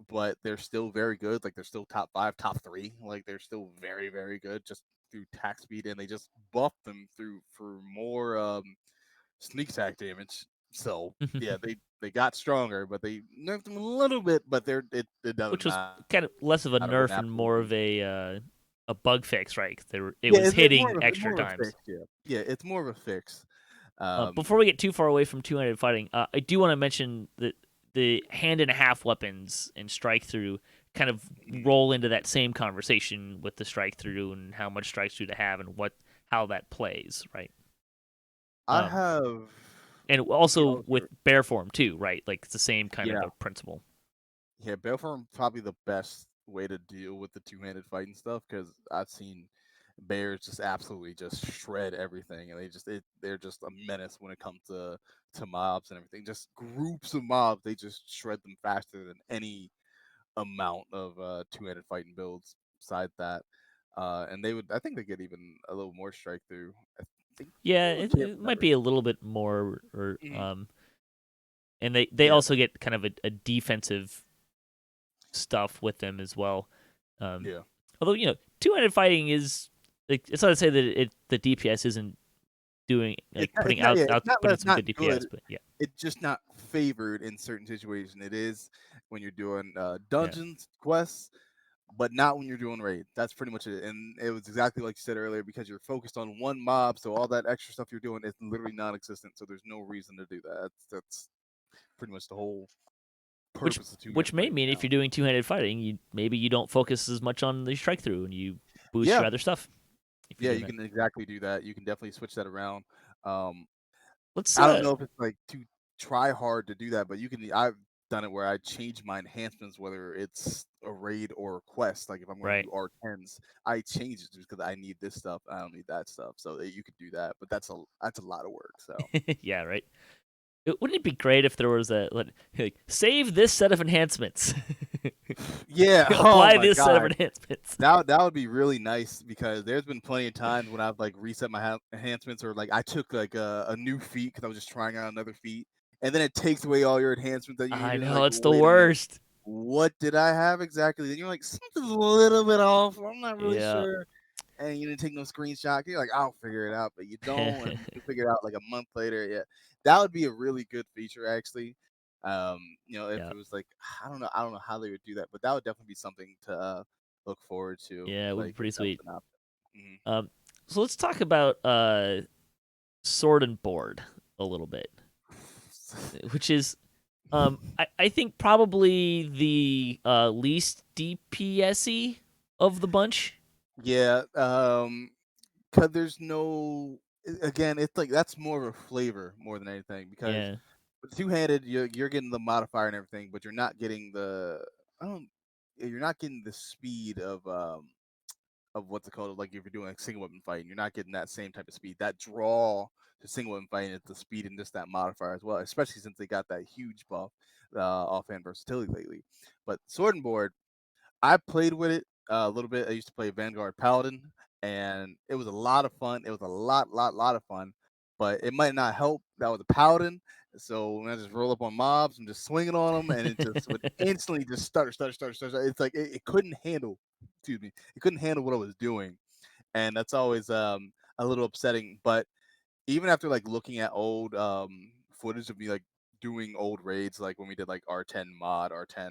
but they're still very good. Like they're still top 5, top 3. Like they're still very very good just through attack speed, and they just buffed them through for more sneak attack damage. So yeah, they got stronger, but they nerfed them a little bit. But it doesn't Which was matter kind of less of a when nerf and more of absolutely. a bug fix, right? 'Cause it Yeah, was it's hitting extra more of a times. fix. Yeah, yeah, it's more of a fix. Before we get too far away from two-handed fighting, I do want to mention that the hand and a half weapons and strike through kind of Mhm. roll into that same conversation with the strike through and how much strike through to have and how that plays, right? I Um, have. and Yeah, also oh, with sure. bear form too, right? Like it's the same kind of Yeah, a principle. yeah. Belform probably the best way to deal with the two-handed fighting stuff, because I've seen bears just absolutely just shred everything, and they're just a menace when it comes to mobs and everything. Just groups of mobs, they just shred them faster than any amount of two-handed fighting builds. Besides that, and I think they get even a little more strike through. I think Yeah, so. I can't it might remember. be a little bit more, or Mhm. and they Yeah, also get kind of a defensive stuff with them as well. Um, yeah. although two-handed fighting is like it's not to say that the DPS isn't doing like It's putting not. Yeah, it's out not that putting it's some not good DPS, good. but yeah, It's just not favored in certain situations. It is when you're doing yeah. dungeons quests, but not when you're doing raids. That's pretty much it. And it was exactly like you said earlier, because you're focused on one mob, so all that extra stuff you're doing is literally non-existent. So there's no reason to do that. That's pretty much the whole Which purpose of two-handed which may fighting mean if now. you're doing two-handed fighting, maybe you don't focus as much on the strike through and you boost Yeah, your other stuff if you're yeah, doing you that. can exactly do that. You can definitely switch that around. Um, Let's I don't know if it's like too try hard to do that, but you can. I've done it where I change my enhancements, whether it's a raid or a quest. Like if I'm going to right. do R10s, I change it just because I need this stuff. I don't need that stuff. So you could do that, but that's a lot of work. So Yeah, right. Wouldn't it be great if there was like save this set of enhancements, yeah. Oh apply my this set of god. enhancements? That would be really nice, because there's been plenty of times when I've like reset my enhancements, or like I took like a new feat because I was just trying out another feat, and then it takes away all your enhancements that you're I using. know Like, it's the wait a minute, worst. what did I have exactly? Then you're like, something's a little bit off. I'm not really Yeah. sure. And you didn't take no screenshot. You're like, I'll figure it out, but you don't, and you figure it out like a month later. Yeah, that would be a really good feature, actually. If Yeah. it was like, I don't know how they would do that, but that would definitely be something to look forward to. Yeah, it would be Like if pretty that was sweet. an option. Mhm. So let's talk about sword and board a little bit, which is I think probably the least DPSy of the bunch. Yeah, cause there's no. Again, it's like that's more of a flavor more than anything, because Yeah. with two-handed, you're getting the modifier and everything, but you're not getting the I don't. You're not getting the speed of of what's it called, like if you're doing a single weapon fighting, you're not getting that same type of speed. That draw to single weapon fighting is the speed and just that modifier as well, especially since they got that huge buff offhand versatility lately. But sword and board, I played with it a little bit. I used to play Vanguard Paladin, and it was a lot of fun. It was a lot of fun, but it might not help that was a Paladin. So when I just roll up on mobs, I'm just swinging on them, and it just would instantly just stutter. It's like it couldn't handle, excuse me, it couldn't handle what I was doing, and that's always a little upsetting. But even after like looking at old footage of me like doing old raids, like when we did like R10 mod, R10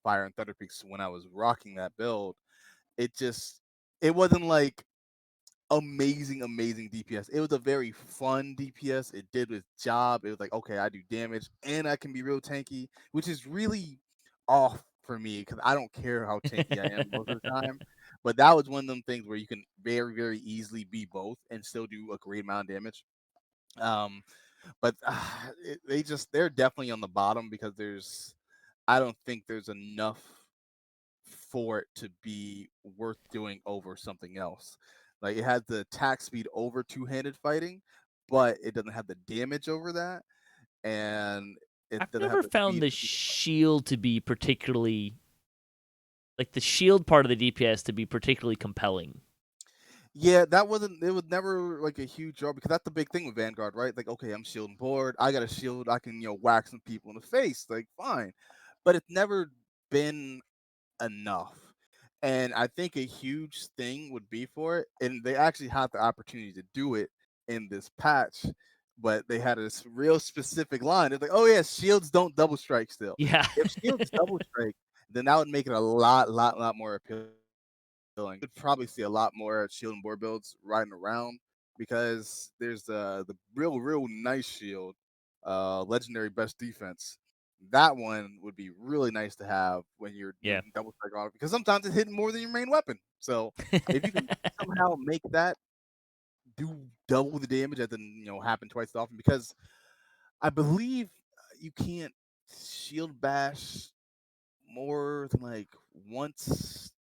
Fire and Thunder Peaks when I was rocking that build, it just it wasn't like amazing DPS. It was a very fun DPS. It did its job. It was like, okay, I do damage and I can be real tanky, which is really off for me because I don't care how tanky I am most of the time. But that was one of them things where you can very easily be both and still do a great amount of damage. Um, but they're definitely on the bottom because I don't think there's enough for it to be worth doing over something else. Like it has the attack speed over two-handed fighting, but it doesn't have the damage over that, and it I've doesn't have never the found speed. the shield to be particularly like the shield part of the DPS to be particularly compelling. Yeah, that wasn't. It was never like a huge draw because that's the big thing with Vanguard, right? Like, okay, I'm shielding board. I got a shield. I can whack some people in the face. Like, fine, but it's never been enough. And I think a huge thing would be for it, and they actually had the opportunity to do it in this patch, but they had a real specific line. It's like, oh yeah, shields don't double strike still. Yeah. If shields double strike, then that would make it a lot more appealing. You'd probably see a lot more shield and board builds riding around because there's the real nice shield, legendary best defense. That one would be really nice to have when you're Yeah. doing double strike on it because sometimes it's hitting more than your main weapon. So if you can somehow make that do double the damage that then happen twice as often, because I believe you can't shield bash more than like once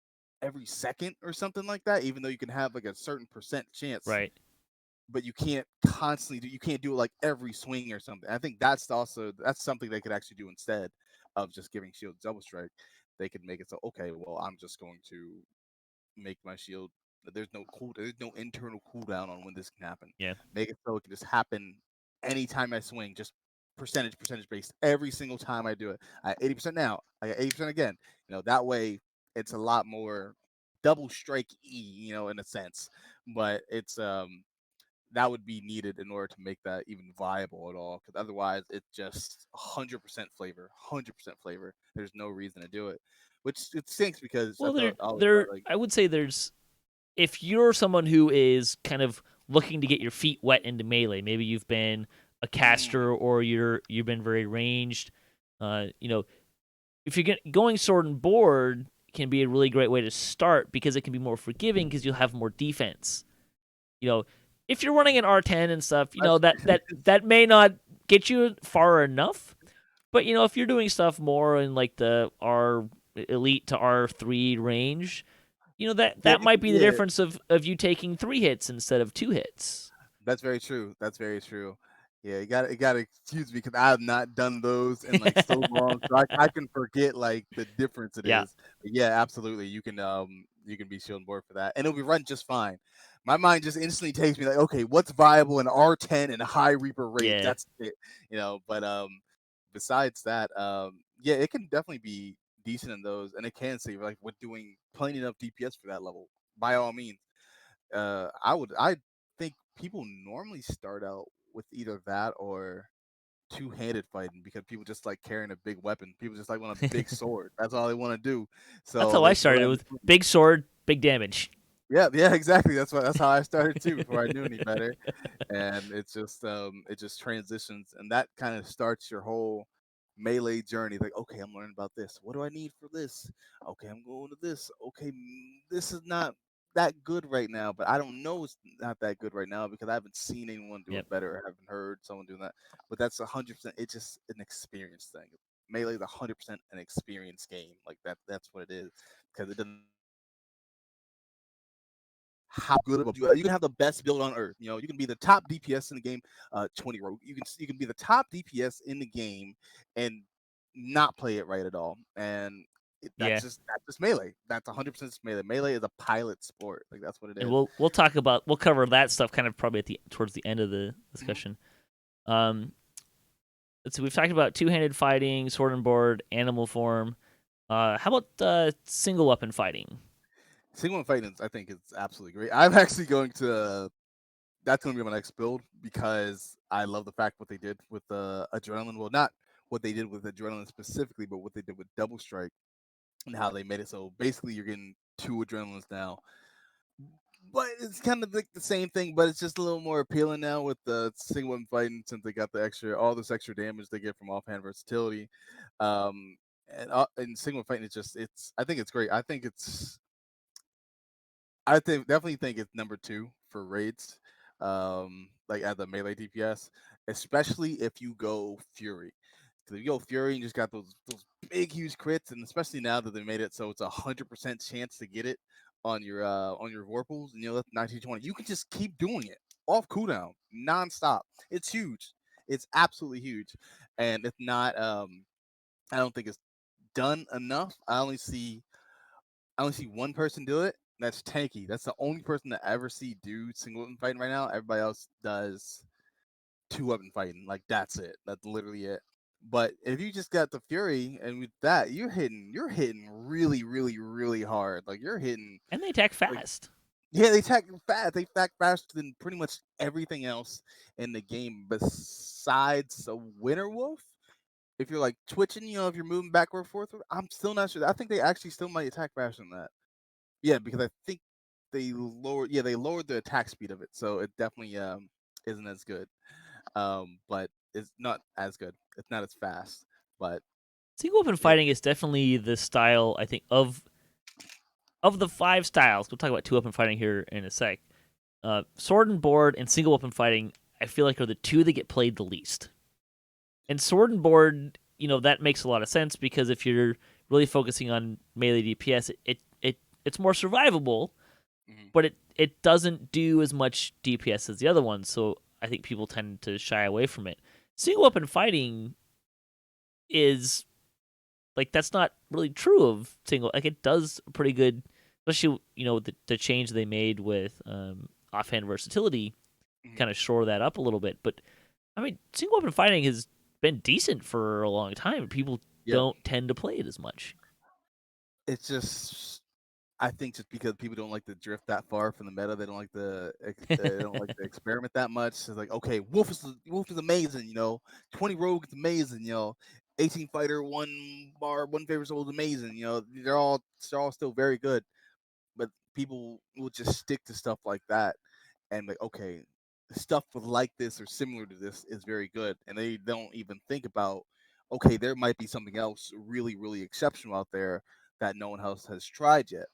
every second or something like that, even though you can have like a certain percent chance, Right. but you can't constantly you can't do it like every swing or something. I think that's something they could actually do instead of just giving shield double strike. They could make it so, okay, well, I'm just going to make my shield. There's no internal cooldown on when this can happen. Yeah. Make it so it can just happen anytime I swing, just percentage based every single time I do it. I 80% now. I got 80% again. That way it's a lot more double strike in a sense. But it's that would be needed in order to make that even viable at all. Because otherwise, it's just 100% flavor, 100% flavor. There's no reason to do it, which it stinks because I Well, thought I always thought there like, I would say there's if you're someone who is kind of looking to get your feet wet into melee, maybe you've been a caster or you've been very ranged, you know, if you're going sword and board can be a really great way to start because it can be more forgiving because you'll have more defense. You know, if you're running an R10 and stuff, that's that may not get you far enough. But if you're doing stuff more in like the R elite to R3 range, that might be the yeah, difference of you taking 3 hits instead of 2 hits. that's very true. That's very true. Yeah, you gotta excuse me because I have not done those in like so long, so I can forget like the difference it Yeah, is. But yeah, absolutely, you can be shield and board for that, and it'll be run just fine. My mind just instantly takes me like, okay, what's viable in R10 and high Reaper range? yeah, That's it, But besides that, yeah, it can definitely be decent in those, and it can save like with doing plenty enough DPS for that level. By all means, I think people normally start out with either that or two-handed fighting because people just like carrying a big weapon. People just like want a big sword. That's all they want to do. that's So how I they throw started that in with the. big sword, big damage. Yeah, exactly. That's how I started too before I knew any better. And it just transitions and that kind of starts your whole melee journey. Like, okay, I'm learning about this. What do I need for this? Okay, I'm going to this. Okay, this is not that good right now, but I don't know it's not that good right now because I haven't seen anyone do Yep. it better. I haven't heard someone doing that. But that's 100%. It's just an experience thing. Melee is 100% an experience game. Like that. That's what it is because it doesn't how good of a you can have the best build on earth. You know, you can be the top DPS in the game, 20 rogue. You can be the top DPS in the game and not play it right at all. And Yeah, that's just melee. That's 100% melee. Melee is a pilot sport. Like that's what it and is. we'll cover that stuff kind of probably towards the end of the Mhm. discussion. Um, so we've talked about two-handed fighting, sword and board, animal form. How about single weapon fighting? Single one fighting, I think, is absolutely great. I'm actually going to that's going to be my next build because I love the fact what they did with adrenaline. Well, not what they did with adrenaline specifically, but what they did with double strike and how they made it so basically you're getting two adrenalines now. But it's kind of like the same thing, but it's just a little more appealing now with the single one fighting since they got the all this extra damage they get from offhand versatility. And single one fighting, it's I think it's great. I think definitely think it's number two for raids, like at the melee DPS, especially if you go Fury. Because if you go Fury and just got those big huge crits, and especially now that they made it so it's 100% chance to get it on your Vorpals, and you know that's 1920. You can just keep doing it off cooldown, nonstop. It's huge. It's absolutely huge, and if not, I don't think it's done enough. I only see one person do it. That's Tanky. That's the only person that I ever see do single weapon fighting right now. Everybody else does two weapon fighting. Like that's it. That's literally it. But if you just got the Fury and with that, you're hitting really, really, really hard. Like you're hitting And they attack like fast. yeah, they attack fast. They attack faster than pretty much everything else in the game besides a Winter Wolf. If you're like twitching, you know, if you're moving backward, forward, I'm still not sure. I think they actually still might attack faster than that. Yeah, because I think they lowered the attack speed of it, so it definitely isn't as good. But it's not as good. It's not as fast, but Single weapon it, fighting is definitely the style I think of the five styles. We'll talk about two weapon fighting here in a sec. Sword and board and single weapon fighting, I feel like are the two that get played the least. And sword and board, that makes a lot of sense because if you're really focusing on melee DPS, it's more survivable, mhm. but it doesn't do as much DPS as the other ones. So I think people tend to shy away from it. Single weapon fighting is like that's not really true of single. Like it does pretty good, especially the change they made with offhand versatility, Mhm. kind of shore that up a little bit. But I mean, single weapon fighting has been decent for a long time. People Yeah, don't tend to play it as much. it's just I think just because people don't like to drift that far from the meta, they don't like they don't like to experiment that much. It's like okay, Wolf is amazing, you know. 20 Rogue is amazing, you know. 18 Fighter, one bar, one favorite soul is amazing, you know. They're all still very good, but people will just stick to stuff like that and like okay, stuff with like this or similar to this is very good, and they don't even think about okay, there might be something else really really exceptional out there that no one else has tried yet.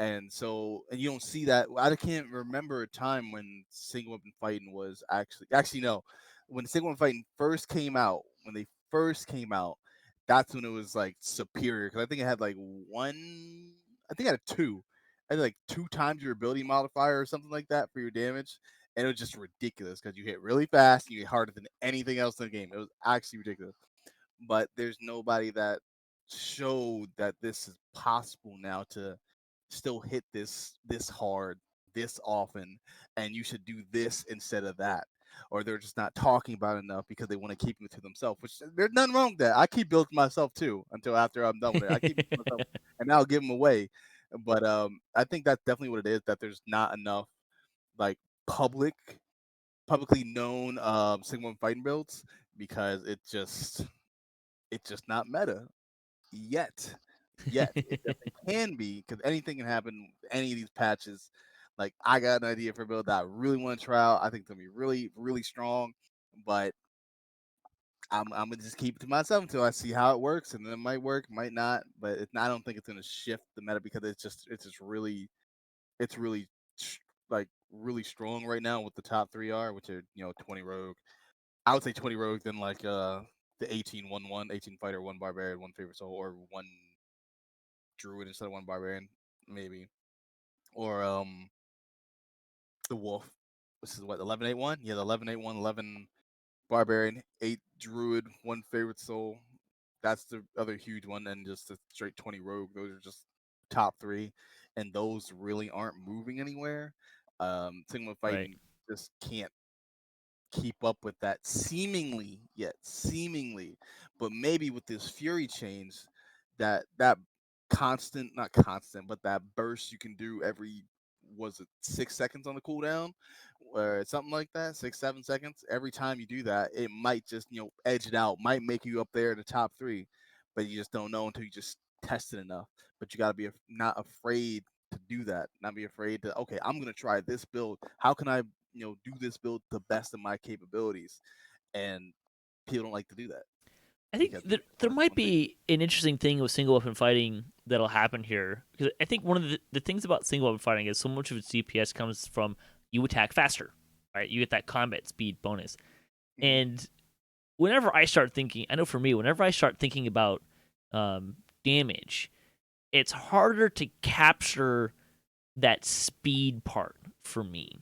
And so, and you don't see that. I can't remember a time when single weapon fighting was actually no, when single weapon fighting first came out, when they first came out, that's when it was like superior because I think it had like I think it had two, I think like two times your ability modifier or something like that for your damage, and it was just ridiculous because you hit really fast and you hit harder than anything else in the game. It was actually ridiculous, but there's nobody that showed that this is possible now to still hit this hard this often, and you should do this instead of that, or they're just not talking about it enough because they want to keep it to themselves, which there's nothing wrong with that. I keep building myself too until after I'm done with it. I keep building myself and now I'll give them away. But I think that's definitely what it is, that there's not enough like public publicly known single fighting builds because it's just not meta yet. Yet it definitely can be because anything can happen. Any of these patches, like I got an idea for a build that I really want to try out. I think it's gonna be really really strong, but I'm gonna just keep it to myself until I see how it works, and then it might work, might not. But I don't think it's gonna shift the meta because it's just really it's really like really strong right now with the top three are, which are 20 rogue. I would say 20 rogue, then like the 18-1-1, 18 fighter, one barbarian, one favorite soul, or one druid instead of one barbarian, maybe. Or the wolf. This is what 11-8-1. Yeah, the 11-8-1, 11 barbarian, 8 druid, 1 favorite soul. That's the other huge one, and just the straight 20 rogue. Those are just top three, and those really aren't moving anywhere. Sigma Right. fighting just can't keep up with that seemingly yet seemingly, but maybe with this fury change, that constant, not constant, but that burst you can do every, was it 6 seconds on the cooldown or something like that, 6 7 seconds every time you do that, it might just edge it out, might make you up there in the top three, but you just don't know until you just test it enough. But you got to be not afraid to do that, not be afraid to, okay, I'm gonna try this build, how can I do this build the best of my capabilities, and people don't like to do that I think because there that's might one thing. be an interesting thing with single weapon fighting that'll happen here, because I think one of the things about single weapon fighting is so much of its DPS comes from you attack faster, right? You get that combat speed bonus, Mhm. and whenever I start thinking, I know for me, whenever I start thinking about damage, it's harder to capture that speed part for me,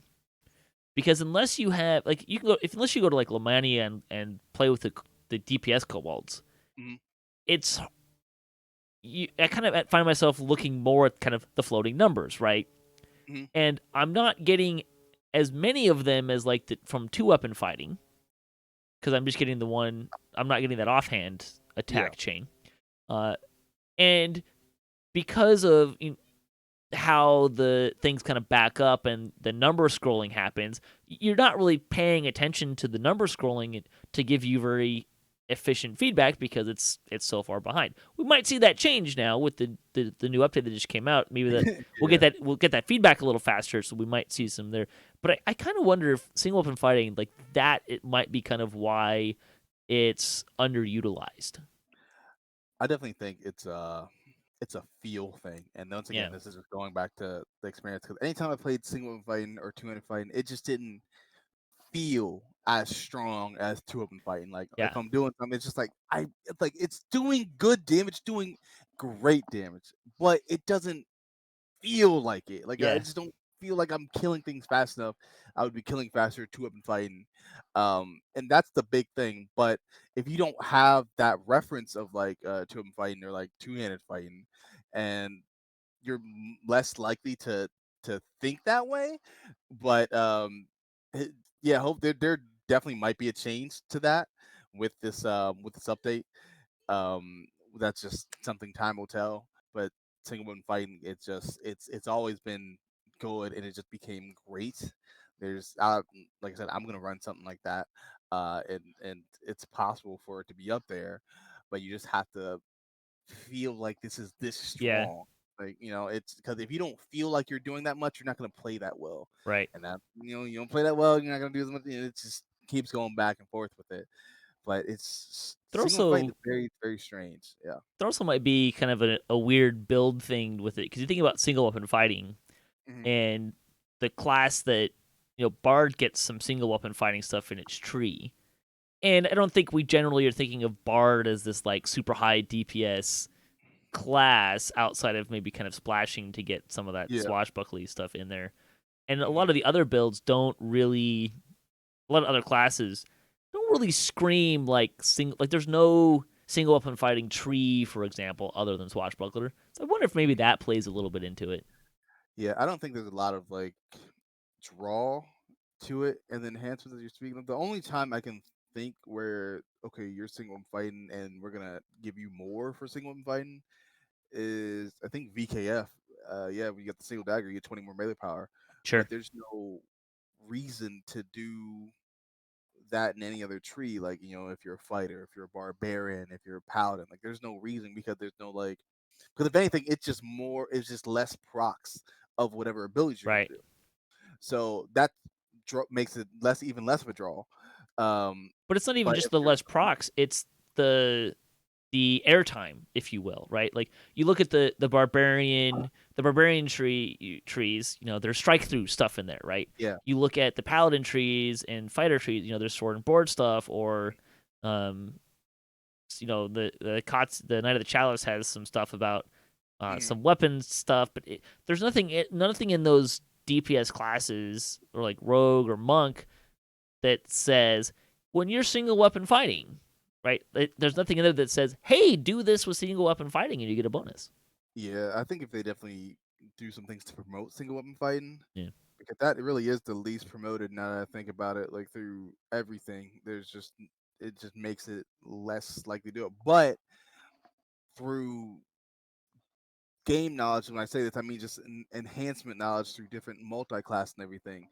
because unless you have like you can go if unless you go to like Lamania and play with the DPS kobolds, Mhm. it's I kind of find myself looking more at kind of the floating numbers, right? Mhm. And I'm not getting as many of them as like from two weapon fighting, because I'm just getting the one. I'm not getting that offhand Yeah. attack chain, uh, and because of how the things kind of back up and the number scrolling happens, you're not really paying attention to the number scrolling to give you very efficient feedback because it's so far behind. We might see that change now with the new update that just came out. Maybe that Yeah. we'll get that feedback a little faster, so we might see some there. But I kind of wonder if single weapon fighting like that, it might be kind of why it's underutilized. I definitely think it's a feel thing, and once Yeah, again, this is just going back to the experience. Because anytime I played single fighting or two-handed fighting, it just didn't feel as strong as two-handed fighting. Like yeah, if I'm doing something, it's just like it's like it's doing good damage, doing great damage, but it doesn't feel like it. Like I yeah, just don't feel like I'm killing things fast enough. I would be killing faster two-weapon fighting, and that's the big thing. But if you don't have that reference of like two-weapon fighting or like two-handed fighting, and you're less likely to think that way. But it- yeah, hope there definitely might be a change to that with this update. Um, that's just something time will tell. But single woman fighting, it's always been good, and it just became great. There's like I said, I'm gonna run something like that, and it's possible for it to be up there, but you just have to feel like this is this yeah. strong. Like it's because if you don't feel like you're doing that much, you're not gonna play that well, Right. and that you don't play that well, you're not gonna do as much. It just keeps going back and forth with it. But it's They're single fight also is very very strange. Yeah. there also might be kind of a weird build thing with it, because you think about single weapon fighting Mhm. and the class that Bard gets some single weapon fighting stuff in its tree, and I don't think we generally are thinking of Bard as this like super high DPS class outside of maybe kind of splashing to get some of that Yeah. swashbuckly stuff in there, and a Mhm. lot of the other builds don't really, a lot of other classes don't really scream like there's no single weapon fighting tree, for example, other than swashbuckler. So I wonder if maybe Mhm. that plays a little bit into it. Yeah, I don't think there's a lot of like draw to it and the enhancements that you're speaking of. The only time I can think where okay, you're single fighting and we're gonna give you more for single fighting is I think VKF. Yeah, when you get the single dagger, you get 20 more melee power, Sure. but there's no reason to do that in any other tree. Like if you're a fighter, if you're a barbarian, if you're a paladin, like there's no reason because there's no like because if anything, it's just less procs of whatever abilities you're gonna Right. do. So that makes it even less of a draw. Um, But it's not even but just if the you're less procs, it's the airtime, if you will, right? Like you look at the barbarian trees, there's strike through stuff in there, right? yeah, You look at the paladin trees and fighter trees, there's sword and board stuff, or um the Knight of the Chalice has some stuff about mhm, some weapons stuff, but there's nothing in those DPS classes or like rogue or monk that says when you're single weapon fighting, right? There's nothing in there that says, "Hey, do this with single weapon fighting and you get a bonus." Yeah, I think if they definitely do some things to promote single weapon fighting, Yeah, because that really is the least promoted now that I think about it, like through everything. It just makes it less likely to do it. But through game knowledge, when I say this, I mean just enhancement knowledge through different multi-class and everything.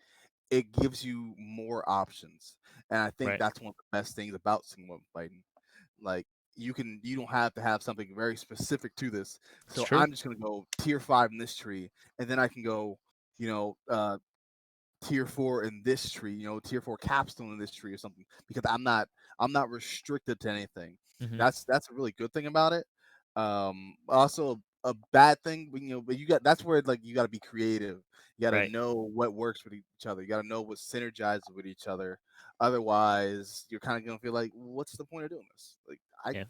It gives you more options, and I think right. that's one of the best things about single weapon fighting. Like you don't have to have something very specific to this. It's So true. I'm just gonna go tier 5 in this tree, and then I can go, you know, tier 4 in this tree, tier 4 capstone in this tree or something, because I'm not restricted to anything. Hmm. That's a really good thing about it. Also a bad thing, but that's where like you got to be creative. You got to Right. know what works with each other. You got to know what synergizes with each other. Otherwise, you're kind of gonna feel like, what's the point of doing this? Like I, Yeah.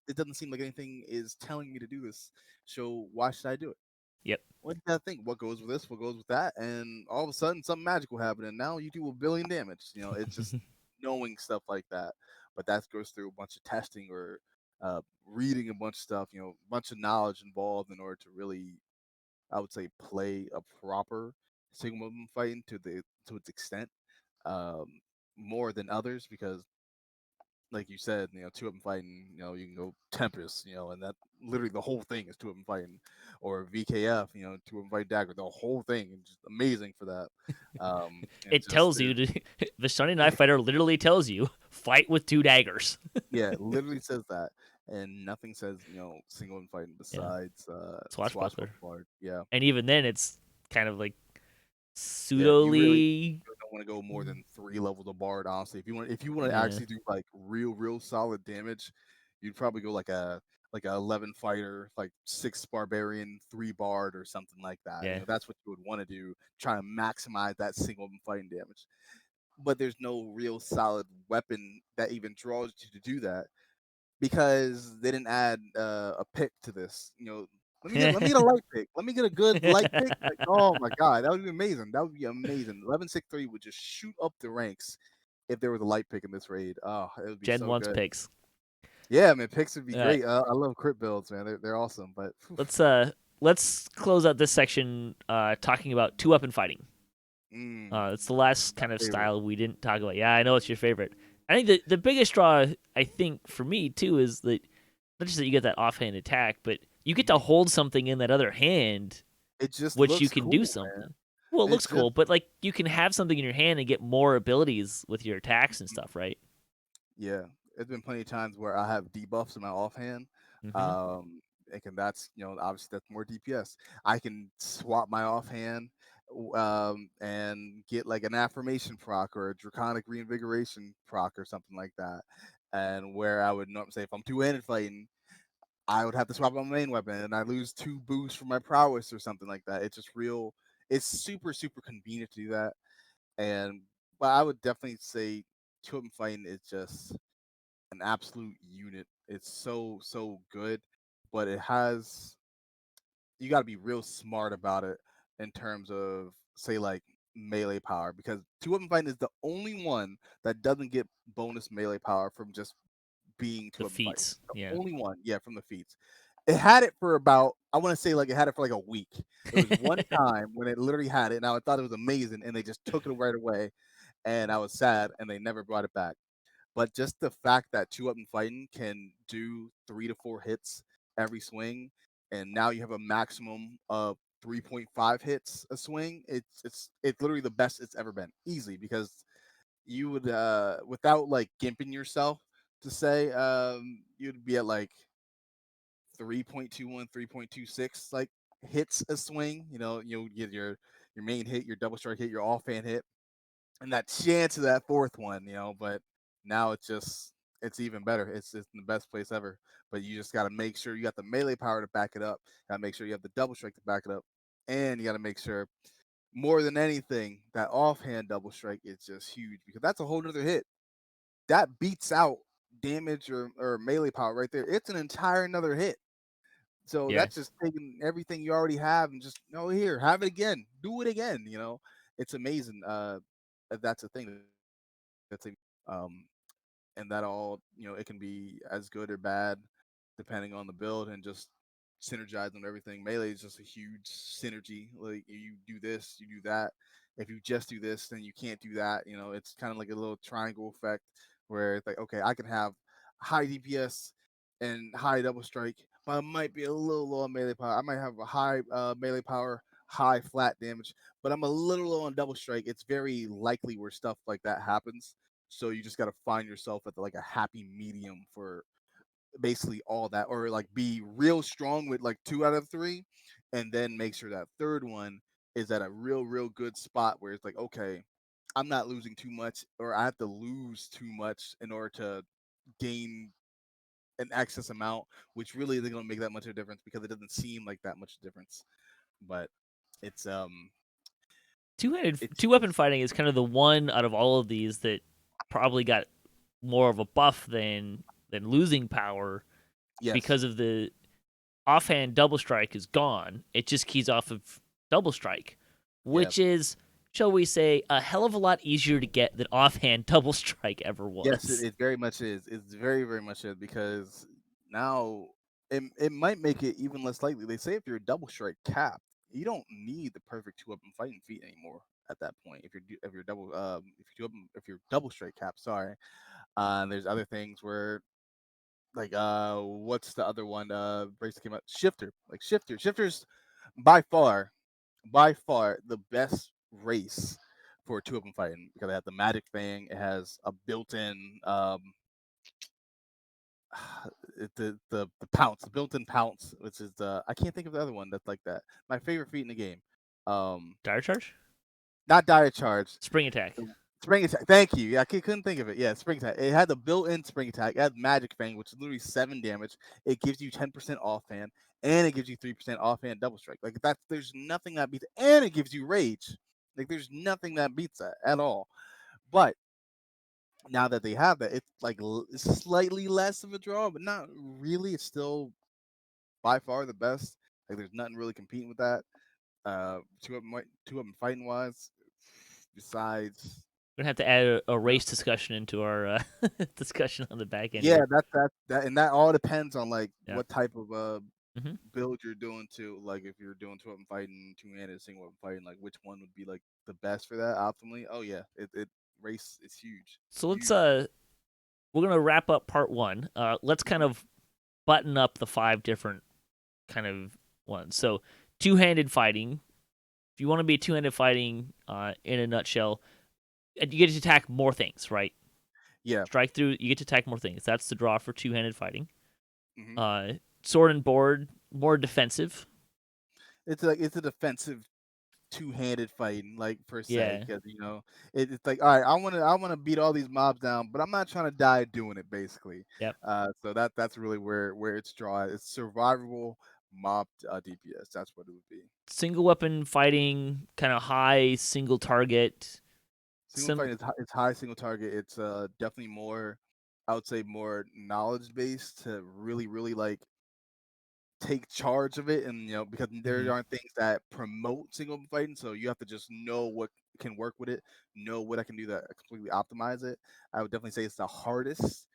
it doesn't seem like anything is telling me to do this. So why should I do it? Yep. What you gotta think? What goes with this? What goes with that? And all of a sudden, something magical happened, and now you do 1 billion damage. It's just knowing stuff like that. But that goes through a bunch of testing or reading a bunch of stuff. A bunch of knowledge involved in order to really, I would say, play a proper single weapon fighting to its extent, um, more than others because like you said, two of them fighting, you can go Tempest, and that literally the whole thing is two of them fighting, or VKF, two of them fight Dagger, the whole thing is just amazing for that. And It just tells you to, the Sunday Night Fighter literally tells you fight with 2 daggers. yeah, it literally says that, and nothing says single and fighting Yeah, besides swashbuckler. Swashbuckler. Yeah, And even then, it's kind of like yeah, you really pseudoly. don't want to go more than 3 levels of Bard. Honestly, if you want to Yeah, actually do like real solid damage, you'd probably go like a 11 fighter, like 6 barbarian, 3 bard, or something like that. yeah. That's what you would want to do, try to maximize that single fighting damage. But there's no real solid weapon that even draws you to do that because they didn't add a pick to this. Let me get a light pick. Let me get a good light pick. Like, oh my god, that would be amazing. That would be amazing. 1163 would just shoot up the ranks if there was a light pick in this raid. Oh, it would be Gen so one's good. picks. Yeah, man, picks would be All right, great. I love crit builds, man. They're awesome. But let's let's close out this section talking about 2 weapon fighting. It's the last my kind of favorite. style we didn't talk about. Yeah, I know it's your favorite. I think the biggest draw, I think for me too, is that not just that you get that offhand attack, but you get to Mhm. hold something in that other hand, It just which you looks can do cool, man. something. Well, it It looks just cool, but like you can have something in your hand and get more abilities with your attacks and mhm. stuff, right? Yeah, there's been plenty of times where I have debuffs in my offhand. Mm-hmm. Um, that's obviously that's more DPS. I can swap my offhand, and get like an affirmation proc or a draconic reinvigoration proc or something like that. And where I would normally say if I'm two-handed fighting, I would have to swap my main weapon and I lose 2 boosts for my prowess or something like that. It's just real. It's super convenient to do that. And but I would definitely say two-weapon fighting is just an absolute unit. It's so good, but it has you got to be real smart about it in terms of say like melee power because two weapon fighting is the only one that doesn't get bonus melee power from just being two The weapon fighting. feats, yeah. The only one, yeah, from the feats. It had it for about I want to say like it had it for like a week. There was one time when it literally had it, and I thought it was amazing, and they just took it right away, and I was sad, and they never brought it back. But just the fact that two weapon fighting can do 3 to 4 hits every swing, and now you have a maximum of 3.5 hits a swing. It's literally the best it's ever been, easily because you would without like gimping yourself to say you'd be at like 3.21, 3.26 like hits a swing. You'll get your main hit, your double strike hit, your offhand hit and that chance of that fourth one, but now it's even better. It's in the best place ever. But you just got to make sure you got the melee power to back it up. Got to make sure you have the double strike to back it up, and you got to make sure more than anything that offhand double strike is just huge because that's a whole nother hit that beats out damage or melee power right there. It's an entire another hit. So Yeah. that's just taking everything you already have and just no here, have it again, do it again. It's amazing. That's a thing. That's and that all it can be as good or bad depending on the build and just synergize on everything. Melee is just a huge synergy. Like you do this, you do that. If you just do this, then you can't do that. It's kind of like a little triangle effect where it's like, okay, I can have high DPS and high double strike, but I might be a little low on melee power. I might have a high melee power, high flat damage, but I'm a little low on double strike. It's very likely where stuff like that happens. So you just got to find yourself at like a happy medium for basically all that, or like be real strong with like 2 out of 3, and then make sure that third one is at a real good spot where it's like, okay, I'm not losing too much, or I have to lose too much in order to gain an excess amount, which really isn't going to make that much of a difference because it doesn't seem like that much difference. But it's Two weapon fighting is kind of the one out of all of these that probably got more of a buff than losing power yes, because of the offhand double strike is gone. It just keys off of double strike, yeah. which is, shall we say, a hell of a lot easier to get than offhand double strike ever Yes, it, was. it very much is. It's very much is because now it might make it even less likely. They say if you're double strike capped, you don't need the perfect 2 weapon fighting feat anymore at that point. If you're double if you're double strike capped, sorry. There's other things where like what's the other one brace that came out, shifter, like shifters by far the best race for 2 weapon fighting because it has the magic thing. It has a built-in the pounce, the built-in pounce, which is the I can't think of the other one that's like that. My favorite feat in the game. Um, Dire charge, Not dire charge. spring attack. Spring attack. Thank you. Yeah, I couldn't think of it. Yeah, spring attack. It had the built-in spring attack. It had magic fang, which is literally 7 damage. It gives you 10% offhand, and it gives you 3% offhand double strike. Like there's nothing that beats it, and it gives you rage. Like there's nothing that beats that at all. But now that they have that, it's like it's slightly less of a draw, but not really. It's still by far the best. Like there's nothing really competing with that. Two of them fighting wise. Besides, We're gonna have to add a uh, race discussion into our discussion on the back end yeah, here. and that all depends on like Yeah. what type of hmm build you're doing too. Like if you're doing 2 of them fighting, two-handed, single weapon fighting, like which one would be like the best for that optimally? Oh yeah, it race is huge, So let's huge. we're gonna wrap up part one. Let's kind Mhm. of button up the five different kind of ones. So two-handed fighting. If you want to be two-handed fighting, in a nutshell, you get to attack more things, right? Yeah. Strike through, you get to attack more things. That's the draw for two-handed fighting. hmm Uh, sword and board, more defensive. it's a defensive two-handed fighting, like per se, Yeah. because it's like, all right, I want to beat all these mobs down, but I'm not trying to die doing it, basically. Yep. So that's really where it's drawn. It's survivable mob DPS. That's what it would be. Single weapon fighting, kind of high single target. Single Sim. fight is it's high single target. It's definitely more, I would say, more knowledge based to really like take charge of it, and because there mhm. aren't things that promote single fighting, so you have to just know what can work with it, know what I can do to completely optimize it. I would definitely say it's the hardest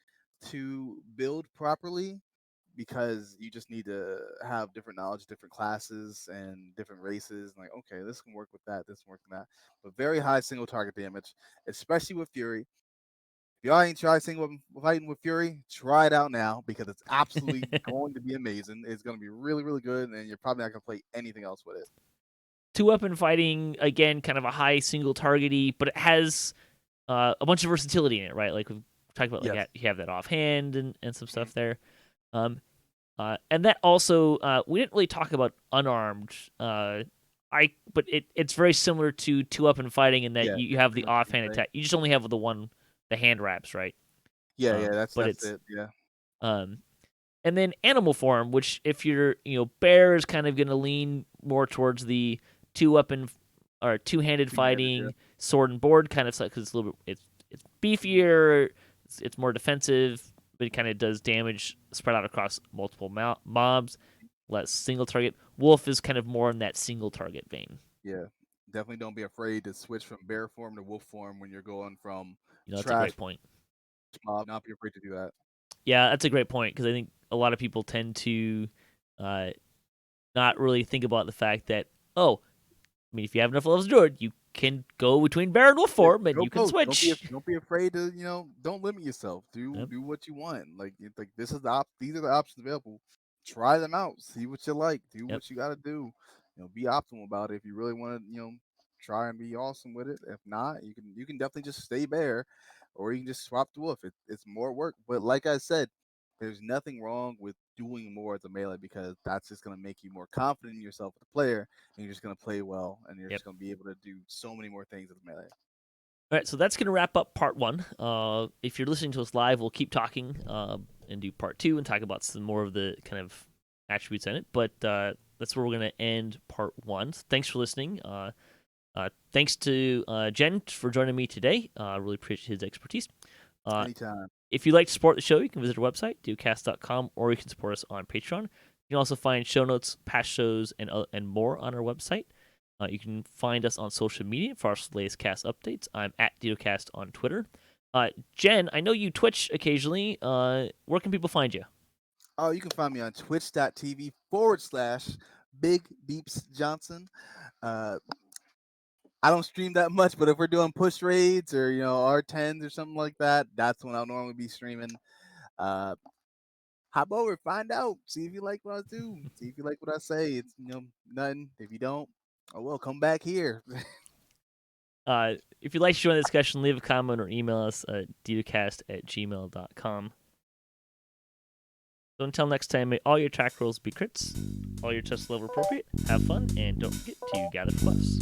to build properly because you just need to have different knowledge, different classes and different races, and like, okay, this can work with that, this can work with that. But very high single target damage, especially with Fury. If y'all ain't tried single fighting with Fury, try it out now because it's absolutely going to be amazing. It's going to be really good, and you're probably not going to play anything else with it. Two weapon fighting, again, kind of a high single targety, but it has a bunch of versatility in it, right? Like we've talked about, like Yes. you have that offhand and some hmm stuff there. Um, and that also, we didn't really talk about unarmed. But it's very similar to two weapon fighting in that Yeah, you it's have pretty the much the offhand same thing. attack. You just only have the hand wraps, right? Yeah, But that's it's it. Yeah. um, and then animal form, which if you're bear is kind of going to lean more towards the two weapon or two handed Two-handed. Yeah. fighting sword and board kind of stuff because it's a little bit it's beefier, it's more defensive, but it kind of does damage spread out across multiple mobs. less single target. Wolf is kind of more in that single target vein. Yeah, definitely don't be afraid to switch from bear form to wolf form when you're going from That's a trash great point. mob. Not be afraid to do that. Yeah, that's a great point because I think a lot of people tend to not really think about the fact that, if you have enough levels druid, you can go between bear and wolf Yeah, form and go you can both. switch. Don't be afraid to don't limit yourself. Yep. Do what you want. Like this is these are the options available. Try them out. See what you like. Do Yep. what you got to do. Be optimal about it. If you really want to try and be awesome with it. If not, you can definitely just stay bear, or you can just swap to wolf. It's more work, but like I said, there's nothing wrong with doing more as a melee because that's just gonna make you more confident in yourself as a player, and you're just gonna play well, and you're Yep. just gonna be able to do so many more things as a melee. All right, so that's going to wrap up part one. If you're listening to us live, we'll keep talking and do part two and talk about some more of the kind of attributes in it. But that's where we're going to end part one. So thanks for listening. Thanks to Jen for joining me today. I really appreciate his expertise. Anytime. If you'd like to support the show, you can visit our website, DDOCast.com, or you can support us on Patreon. You can also find show notes, past shows, and more on our website. You can find us on social media for our latest cast updates. I'm at DDOCast on Twitter. Jen, I know you Twitch occasionally. Where can people find you? Oh, you can find me on twitch.tv/Big Beeps Johnson. I don't stream that much, but if we're doing push raids or R10s or something like that, that's when I'll normally be streaming. Hop over, find out, see if you like what I do, see if you like what I say. It's nothing. If you don't, oh well, come back here. If you'd like to join the discussion, leave a comment or email us at ddocast@gmail.com. So until next time, may all your attack rolls be crits, all your tests level appropriate, have fun, and don't forget to gather for buffs.